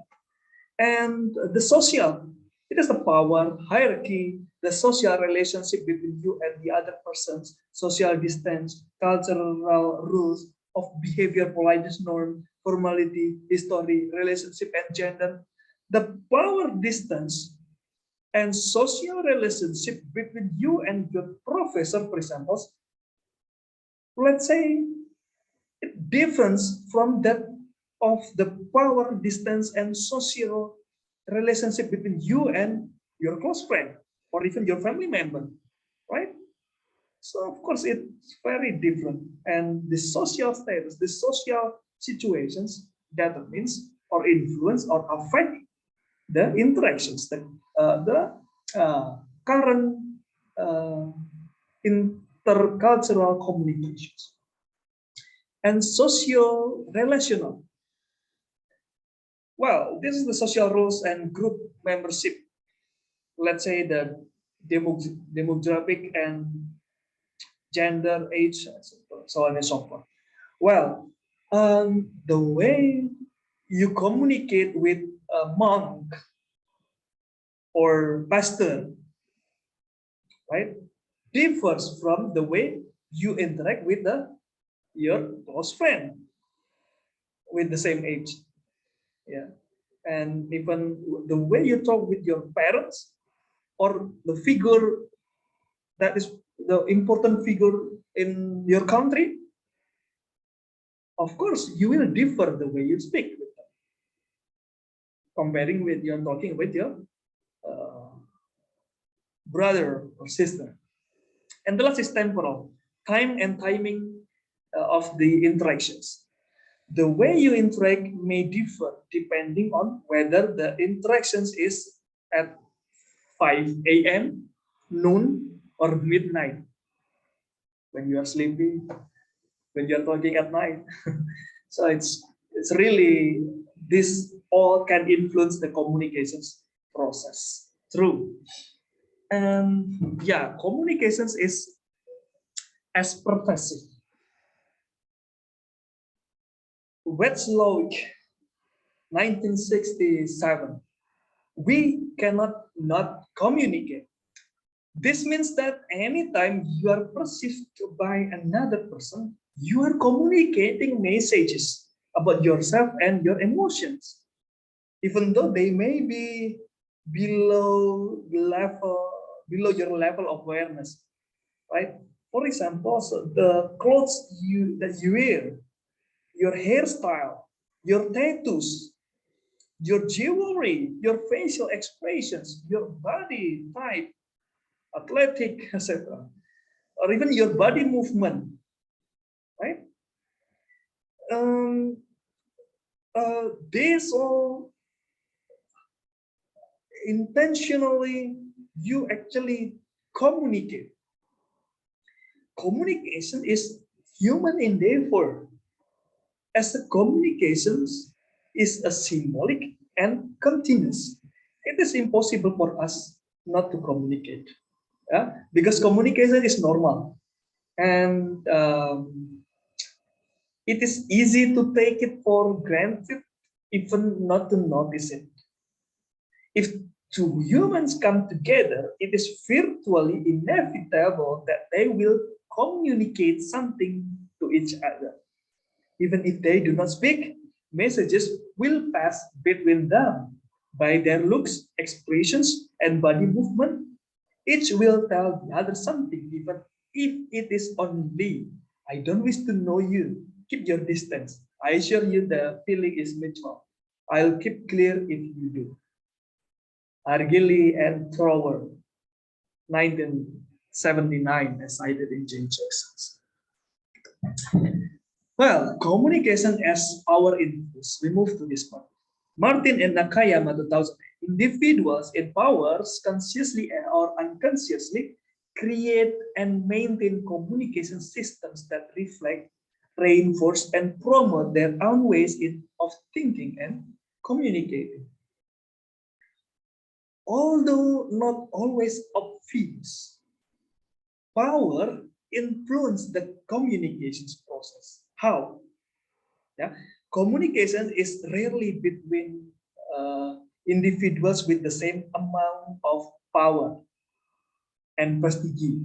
And the social, it is the power hierarchy, the social relationship between you and the other persons, social distance, cultural rules of behavior, politeness, norm, formality, history, relationship, and gender. The power distance and social relationship between you and your professor, for example, let's say it differs from that of the power distance and social relationship between you and your close friend or even your family member, right? So of course it's very different, and the social status, the social situations determines or influence or affect the interactions, the current uh, intercultural communications. And socio-relational. Well, this is the social rules and group membership. Let's say the demographic and gender, age, so on and so forth. Well, the way you communicate with a monk or pastor, right, differs from the way you interact with your close friend with the same age. Yeah, and even the way you talk with your parents or the figure that is the important figure in your country, of course you will differ the way you speak with them, comparing with your talking with your uh, brother or sister. And the last is temporal, time and timing of the interactions. The way you interact may differ depending on whether the interactions is at 5 a.m., noon, or midnight, when you are sleepy, when you are talking at night. So it's really, this all can influence the communications process. True. And yeah, communications is as pervasive. Wetzlow, 1967. We cannot not communicate. This means that anytime you are perceived by another person, you are communicating messages about yourself and your emotions, even though they may be below below your level of awareness, right? For example, so the clothes that you wear, your hairstyle, your tattoos, your jewelry, your facial expressions, your body type, athletic, etc., or even your body movement, right? Um, this all intentionally you actually communicate. Communication is human endeavor, as the communications is a symbolic and continuous. It is impossible for us not to communicate, yeah? Because communication is normal, and it is easy to take it for granted, even not to notice it. If two humans come together, it is virtually inevitable that they will communicate something to each other. Even if they do not speak, messages will pass between them by their looks, expressions, and body movement. Each will tell the other something, even if it is only, I don't wish to know you. Keep your distance. I assure you the feeling is mutual. I'll keep clear if you do. Argili and Trower, 1979, as cited in Jane Jackson's. Well, communication as power influence. We move to this part. Martin and Nakayama 2008. Individuals in powers consciously or unconsciously create and maintain communication systems that reflect, reinforce, and promote their own ways of thinking and communicating. Although not always obvious, power influence the communications process. How? Yeah, communication is rarely between individuals with the same amount of power and prestige.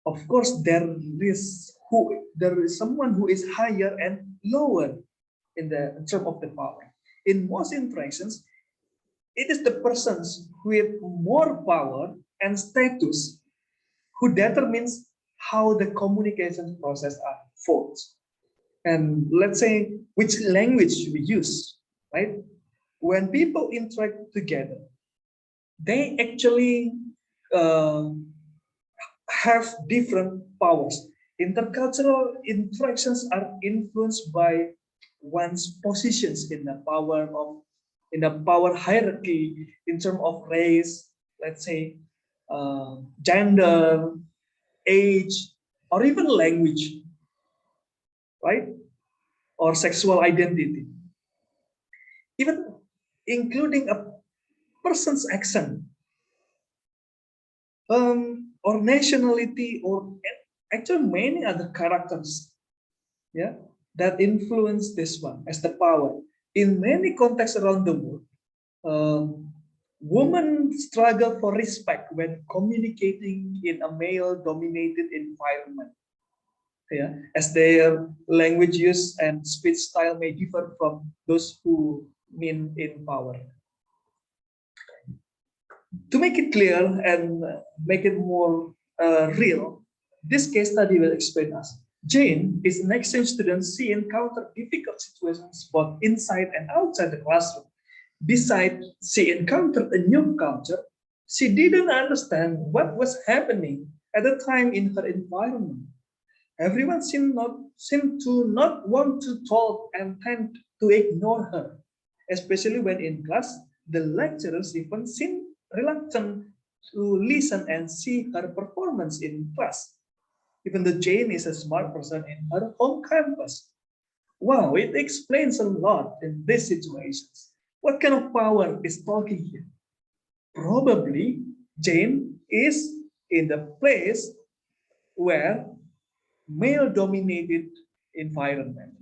Of course, there is someone who is higher and lower in the term of the power. In most interactions, it is the persons with more power and status who determines how the communication process unfolds. And let's say which language we use, right? When people interact together, they actually uh, have different powers. Intercultural interactions are influenced by one's positions in the power hierarchy in terms of race, let's say gender, age, or even language, right? Or sexual identity, even including a person's accent, or nationality, or actually many other characters, yeah, that influence this one as the power. In many contexts around the world, women struggle for respect when communicating in a male-dominated environment. Yeah, as their language use and speech style may differ from those who mean in power. To make it clear and make it more real, this case study will explain us. Jane is an exchange student. She encountered difficult situations both inside and outside the classroom. Besides, she encountered a new culture. She didn't understand what was happening at the time in her environment. Everyone seemed to not want to talk and tend to ignore her, especially when in class, the lecturers even seemed reluctant to listen and see her performance in class. Even though Jane is a smart person in her home campus. Wow, it explains a lot in these situations. What kind of power is talking here? Probably Jane is in the place where male-dominated environment.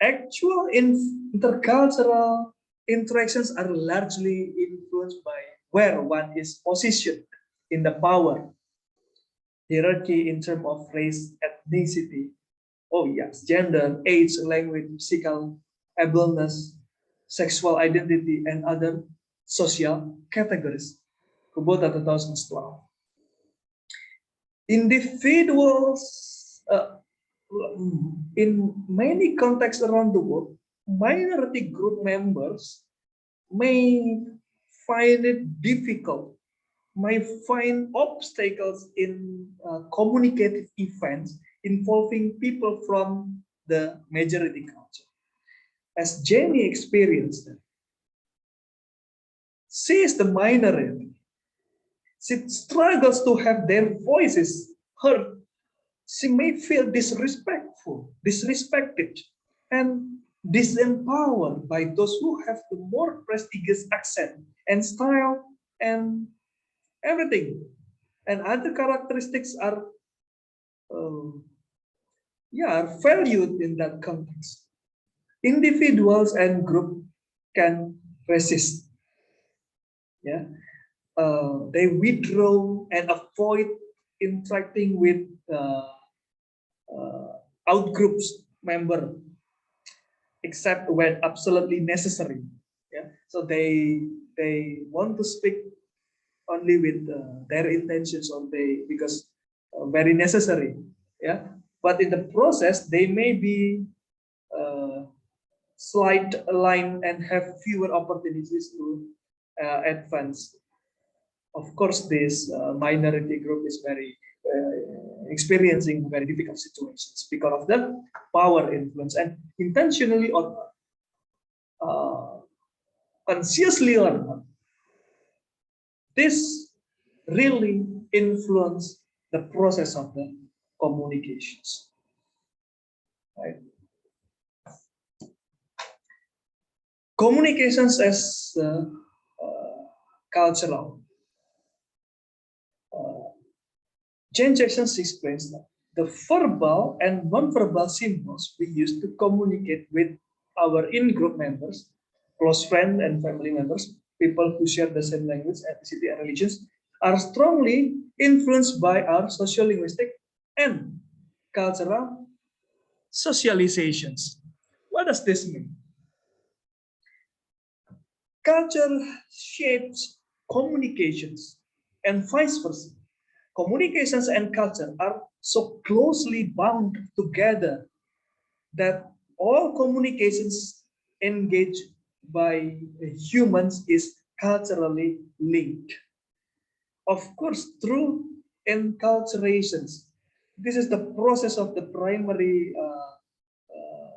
Actual intercultural interactions are largely influenced by where one is positioned in the power hierarchy in terms of race, ethnicity, oh yes, gender, age, language, physical ableness, sexual identity, and other social categories. Kubota 2012. Individuals in many contexts around the world, minority group members may find it difficult, may find obstacles in communicative events involving people from the majority culture. As Jenny experienced it, she is the minority. She struggles to have their voices heard. She may feel disrespected, and disempowered by those who have the more prestigious accent and style and everything. And other characteristics are, are valued in that context. Individuals and group can resist. Yeah, they withdraw and avoid interacting with outgroups member except when absolutely necessary. Yeah, so they want to speak only with their intentions, or they because very necessary. Yeah, but in the process they may be uh, slight line and have fewer opportunities to advance. Of course, this minority group is very experiencing very difficult situations because of the power influence, and intentionally or uh, consciously or not, this really influence the process of the communications. Right? Communications as cultural. Jane Jackson explains that the verbal and non-verbal symbols we use to communicate with our in-group members, close friends and family members, people who share the same language, ethnicity, and religions, are strongly influenced by our sociolinguistic and cultural socializations. What does this mean? Culture shapes communications and vice versa. Communications and culture are so closely bound together that all communications engaged by humans is culturally linked. Of course, through enculturations, this is the process of the primary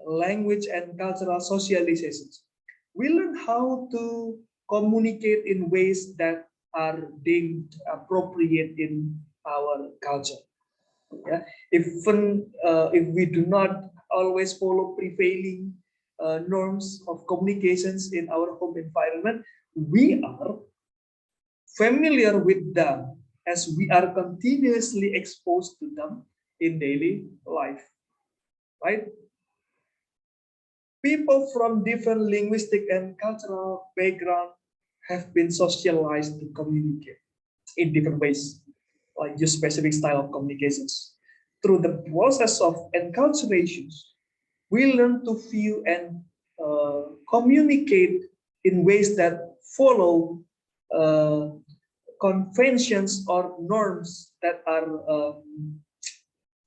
language and cultural socializations. We learn how to communicate in ways that are deemed appropriate in our culture. Yeah, if we do not always follow prevailing norms of communications in our home environment, we are familiar with them as we are continuously exposed to them in daily life, right? People from different linguistic and cultural background have been socialized to communicate in different ways, like use specific style of communications. Through the process of enculturations, we learn to view and communicate in ways that follow uh, conventions or norms that are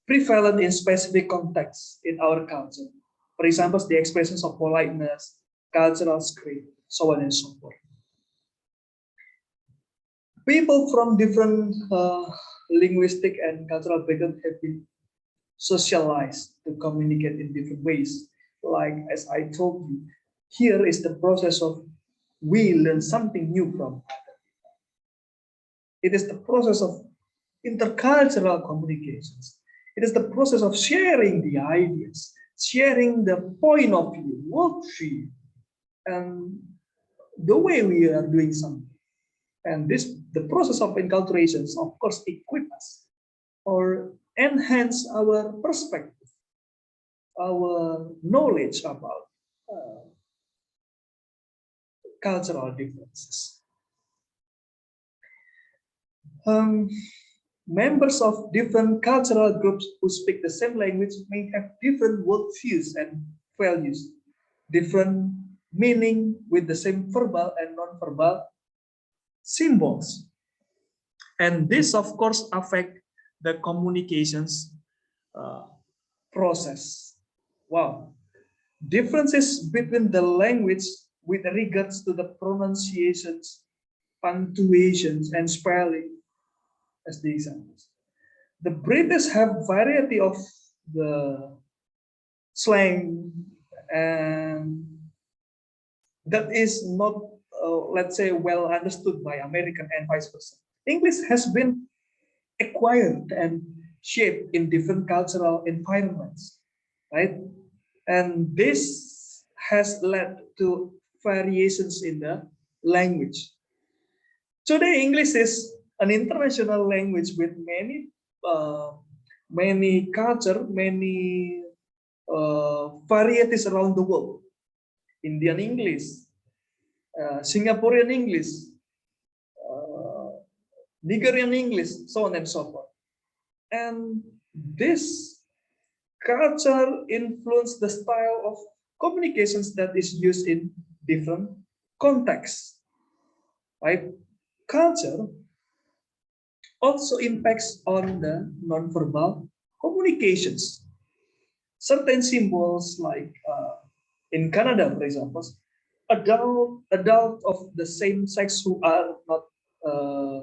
prevalent in specific contexts in our culture. For example, the expressions of politeness, cultural script, so on and so forth. People from different linguistic and cultural backgrounds have been socialized to communicate in different ways. Like as I told you, here is the process of we learn something new from. It is the process of intercultural communications. It is the process of sharing the ideas, sharing the point of view, worldview, and the way we are doing something. And the process of enculturations, of course, equip us or enhance our perspective, our knowledge about uh, cultural differences. Um, Members of different cultural groups who speak the same language may have different worldviews and values, different meaning with the same verbal and non-verbal symbols. And this, of course, affect the communications process. Wow. Differences between the language with regards to the pronunciations, punctuations, and spelling as the examples. The British have variety of the slang, and that is not, let's say, well understood by American and vice versa. English has been acquired and shaped in different cultural environments, right? And this has led to variations in the language. Today, English is an international language with uh, many culture, many varieties around the world. Indian English, Singaporean English, uh, Nigerian English, so on and so forth. And this culture influence the style of communications that is used in different contexts, right? Culture also impacts on the nonverbal communications. Certain symbols like in Canada, for example, adult of the same sex who are not uh,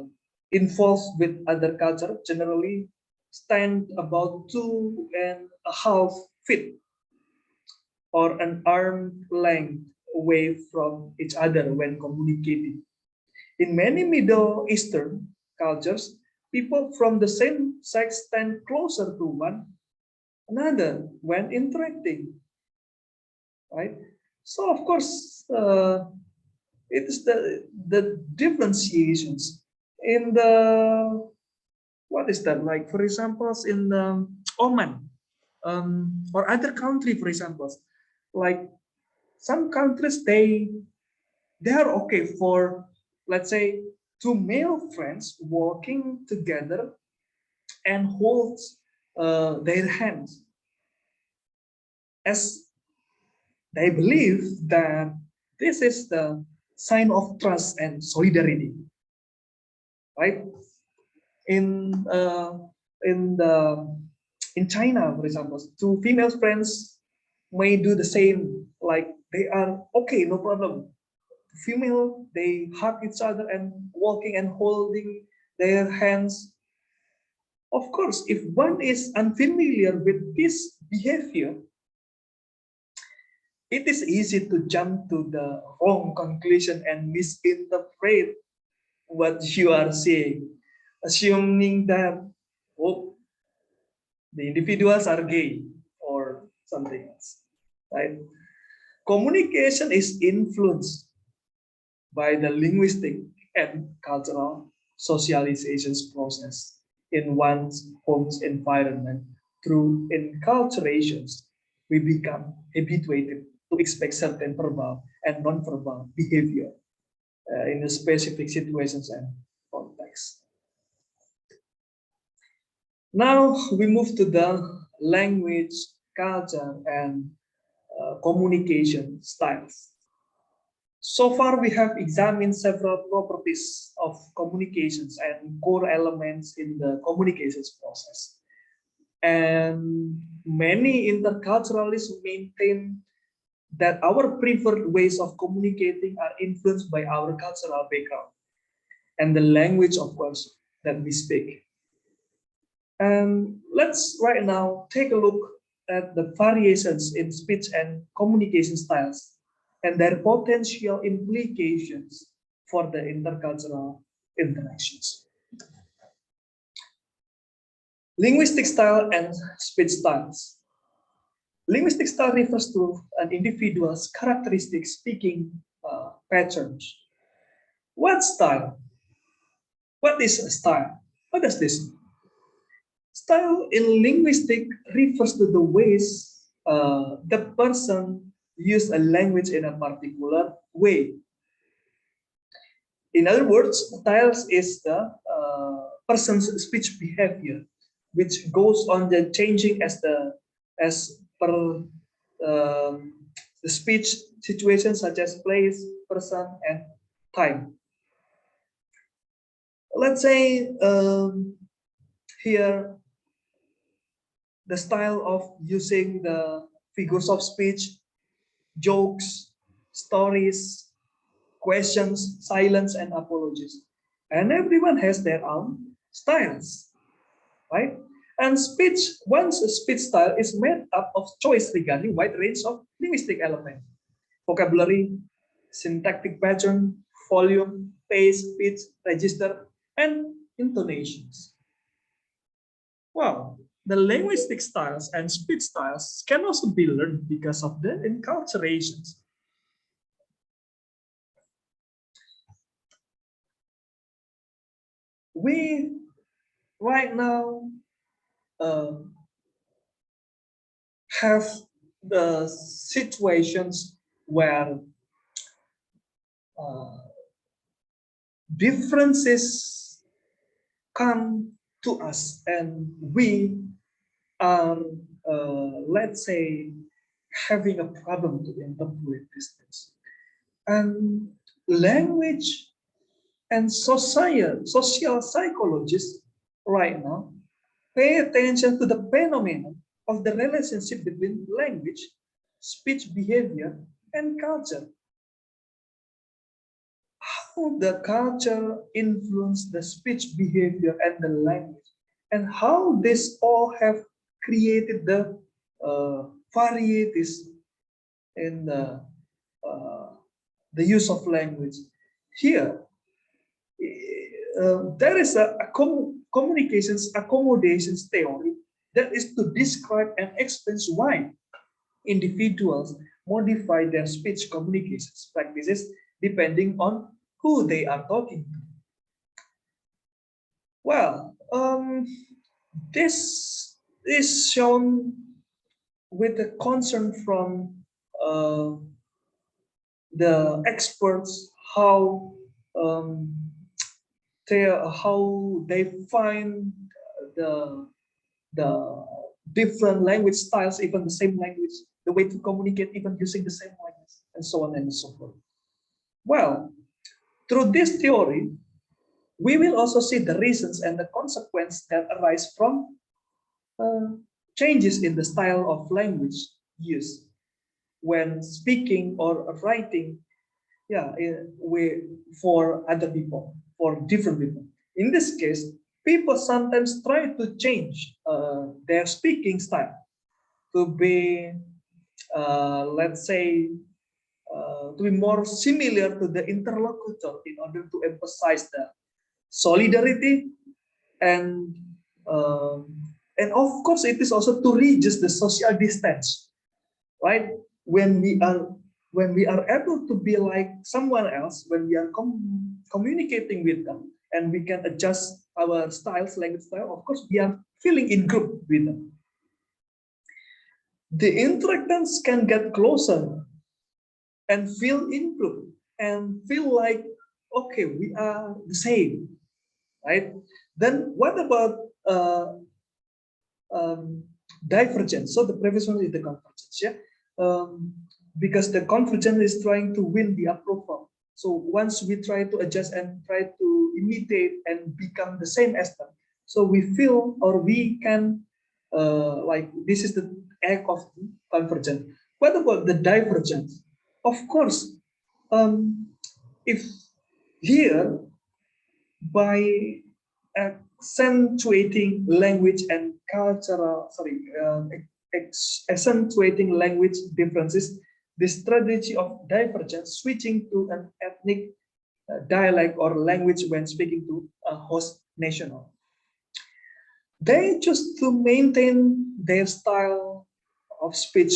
involved with other culture generally stand about 2.5 feet or an arm length away from each other when communicating. In many Middle Eastern cultures, people from the same sex stand closer to one another when interacting, right? So of course, it is the differentiations in the what is that like? For example, in Oman or other country, for example, like some countries they are okay for, let's say, two male friends walking together and hold their hands, as they believe that this is the sign of trust and solidarity, right? In in the in China, for example, two female friends may do the same, like they are okay, no problem. Female, they hug each other and walking and holding their hands. Of course, if one is unfamiliar with this behavior, it is easy to jump to the wrong conclusion and misinterpret what you are saying, assuming that, oh, the individuals are gay or something else, right? Communication is influenced by the linguistic and cultural socializations process in one's home's environment. Through enculturations, we become habituated to expect certain verbal and non-verbal behavior in the specific situations and contexts. Now we move to the language, culture, and communication styles. So far, we have examined several properties of communications and core elements in the communications process. And many interculturalists maintain that our preferred ways of communicating are influenced by our cultural background and the language, of course, that we speak. And let's right now take a look at the variations in speech and communication styles and their potential implications for the intercultural interactions. Linguistic style and speech styles. Linguistic style refers to an individual's characteristic speaking patterns. What style? What is a style? What does this mean? Style in linguistic refers to the ways the person use a language in a particular way. In other words, styles is the person's speech behavior, which goes on the changing as per the speech situation such as place, person, and time. Let's say here the style of using the figures of speech, jokes, stories, questions, silence, and apologies. And everyone has their own styles, right? And speech, one's speech style is made up of choice regarding wide range of linguistic elements, vocabulary, syntactic pattern, volume, pace, pitch, register, and intonations. Wow, the linguistic styles and speech styles can also be learned because of the enculturations. We right now uh, have the situations where uh, differences come to us and we are let's say, having a problem to interpret these things. And language and social psychologists right now pay attention to the phenomenon of the relationship between language, speech behavior, and culture. How the culture influence the speech behavior and the language, and how this all have created the varieties in uh, the use of language. Here, there is a communications accommodations theory that is to describe and explain why individuals modify their speech communications practices depending on who they are talking to. Well, this is shown with the concern from the experts how um, they find the the different language styles, even the same language, the way to communicate, even using the same language, and so on and so forth. Well, through this theory, we will also see the reasons and the consequences that arise from changes in the style of language used when speaking or writing, yeah, for other people, for different people. In this case, people sometimes try to change their speaking style to be, let's say, to be more similar to the interlocutor in order to emphasize the solidarity and um, and of course it is also to reduce the social distance, right? When we are able to be like someone else, when we are communicating with them, and we can adjust our styles, language style, of course we are feeling in group with them. The interactions can get closer and feel in group and feel like, okay, we are the same, right? Then what about divergence? So the previous one is the convergence, yeah. Because the convergence is trying to win the approval. So once we try to adjust and try to imitate and become the same as them, so we feel or we can like this is the act of convergence. What about the divergence? Of course, if here by accentuating language and cultural, accentuating language differences, the strategy of divergence, switching to an ethnic dialect or language when speaking to a host national. They choose to maintain their style of speech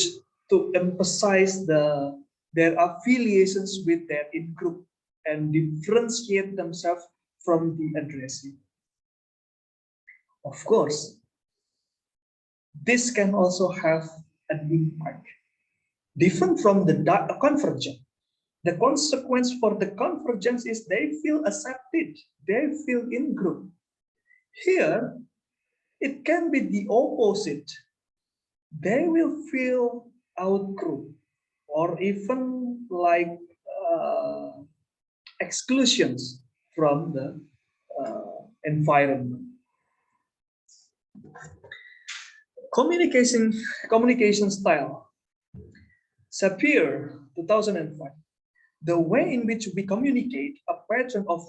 to emphasize their affiliations with their in-group and differentiate themselves from the addressee. Of course, this can also have an impact different from the convergence. The consequence for the convergence is they feel accepted, they feel in group. Here, it can be the opposite. They will feel out group or even like exclusions from the environment. Communication style. Sapir, 2005. The way in which we communicate a pattern of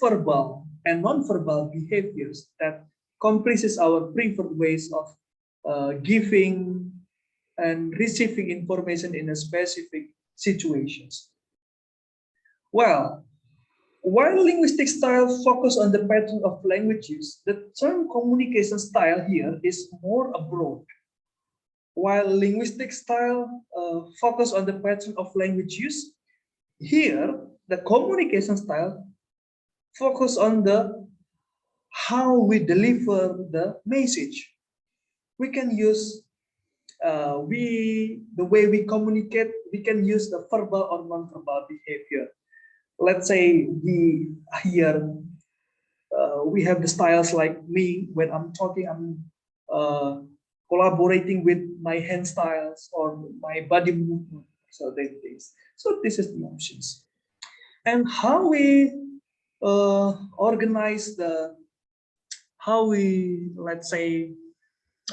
verbal and non-verbal behaviors that comprises our preferred ways of giving and receiving information in a specific situations. Well, while linguistic style focus on the pattern of language use, the term communication style here is more broad. While linguistic style focus on the pattern of language use, here the communication style focus on the how we deliver the message. We can use the way we communicate. We can use the verbal or non-verbal behavior. Let's say we here we have the styles like me when I'm talking. I'm collaborating with my hand styles or my body movement, certain things. So this is the options. And how we organize how we, let's say,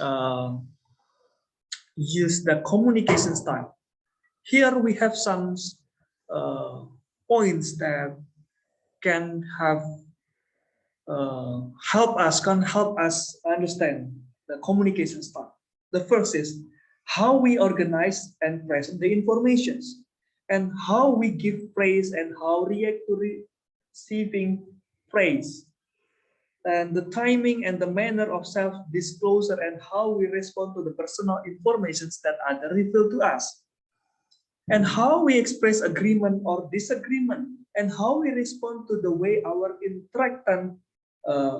uh, use the communication style. Here we have some points that can have can help us understand the communication style. The first is how we organize and present the informations, and how we give praise and how react to receiving praise, and the timing and the manner of self-disclosure, and how we respond to the personal informations that other reveal to us, and how we express agreement or disagreement, and how we respond to the way our interactant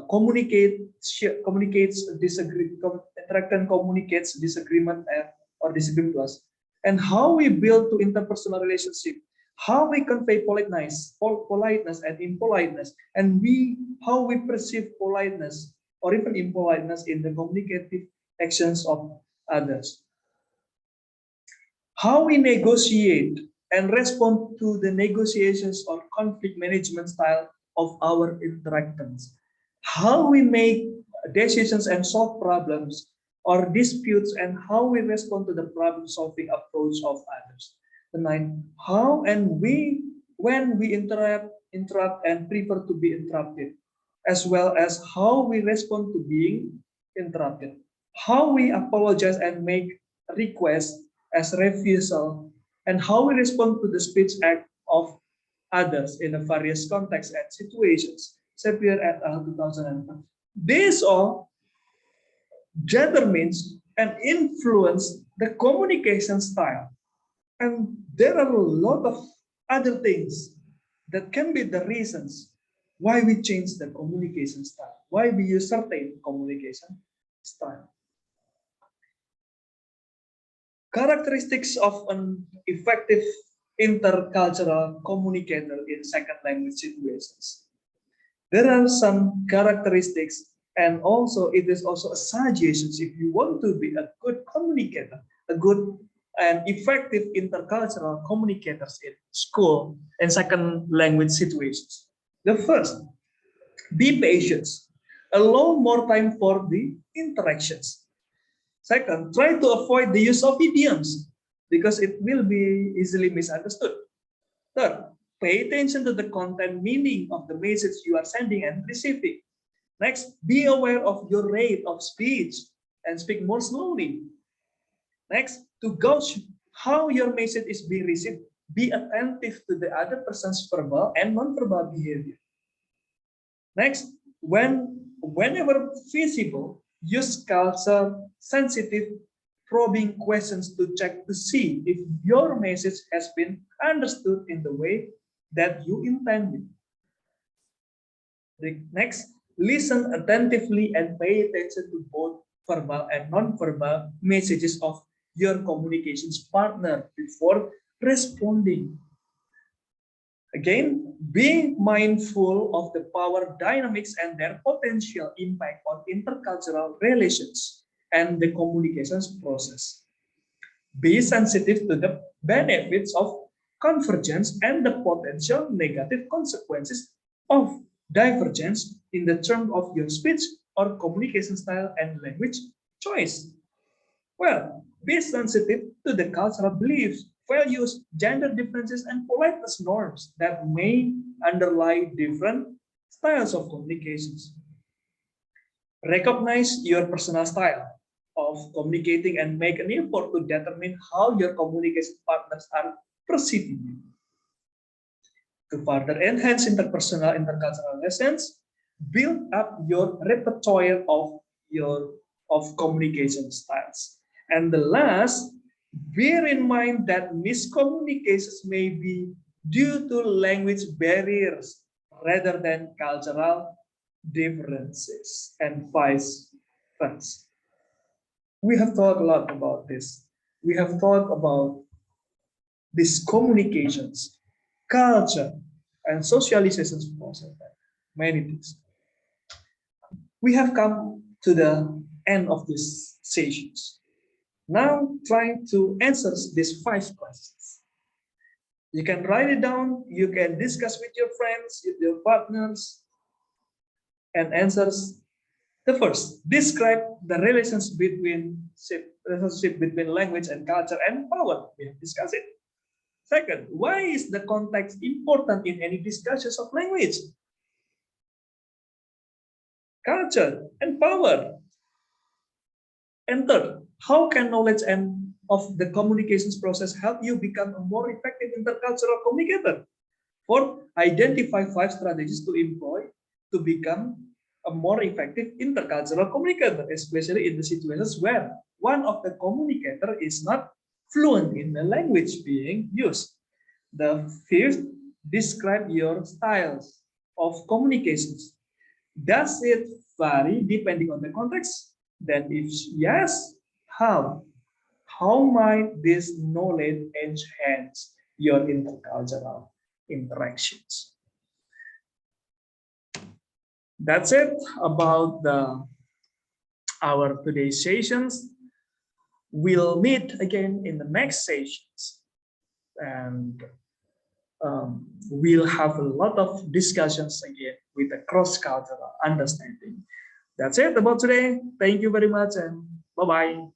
communicates disagreement or disagreement to us, and how we build to interpersonal relationship, how we convey politeness and impoliteness, and how we perceive politeness or even impoliteness in the communicative actions of others, how we negotiate and respond to the negotiations or conflict management style of our interactants, how we make decisions and solve problems or disputes, and how we respond to the problem solving approach of others. The ninth, how and when we interrupt and prefer to be interrupted, as well as how we respond to being interrupted, how we apologize and make requests as refusal, and how we respond to the speech act of others in the various contexts and situations. Sapir et al. 2005. This all determines and influence the communication style. And there are a lot of other things that can be the reasons why we change the communication style, why we use certain communication style. Characteristics of an effective intercultural communicator in second language situations. There are some characteristics, and also it is also a suggestion if you want to be a good communicator, a good and effective intercultural communicators in school and second language situations. The first, be patient. Allow more time for the interactions. Second, try to avoid the use of idioms because it will be easily misunderstood. Third, pay attention to the content meaning of the message you are sending and receiving. Next, be aware of your rate of speech and speak more slowly. Next, to gauge how your message is being received, be attentive to the other person's verbal and non-verbal behavior. Next, whenever feasible, use culture-sensitive probing questions to check to see if your message has been understood in the way that you intended. Next, listen attentively and pay attention to both verbal and non-verbal messages of your communications partner before responding. Again, being mindful of the power dynamics and their potential impact on intercultural relations and the communications process. Be sensitive to the benefits of convergence and the potential negative consequences of divergence in the terms of your speech or communication style and language choice. Well, be sensitive to the cultural beliefs, values, gender differences, and politeness norms that may underlie different styles of communications. Recognize your personal style of communicating and make an effort to determine how your communication partners are perceiving you. To further enhance interpersonal intercultural relations, build up your repertoire of communication styles. And the last, bear in mind that miscommunications may be due to language barriers rather than cultural differences and vice versa. We have talked a lot about this. We have talked about these communications, culture, and socializations process, many things. We have come to the end of these sessions. Now try to answer these 5 questions. You can write it down, you can discuss with your friends, with your partners, and answers. The first, describe the relationship between language and culture and power. We have discussed it. Second, why is the context important in any discussions of language, culture, and power? And third, how can knowledge and of the communications process help you become a more effective intercultural communicator? Fourth, identify 5 strategies to employ to become a more effective intercultural communicator, especially in the situations where one of the communicator is not fluent in the language being used. The fifth, describe your styles of communications. Does it vary depending on the context? Then if yes, how? How might this knowledge enhance your intercultural interactions? That's it about our today's sessions. We'll meet again in the next sessions, and we'll have a lot of discussions again with a cross-cultural understanding. That's it about today. Thank you very much, and bye-bye.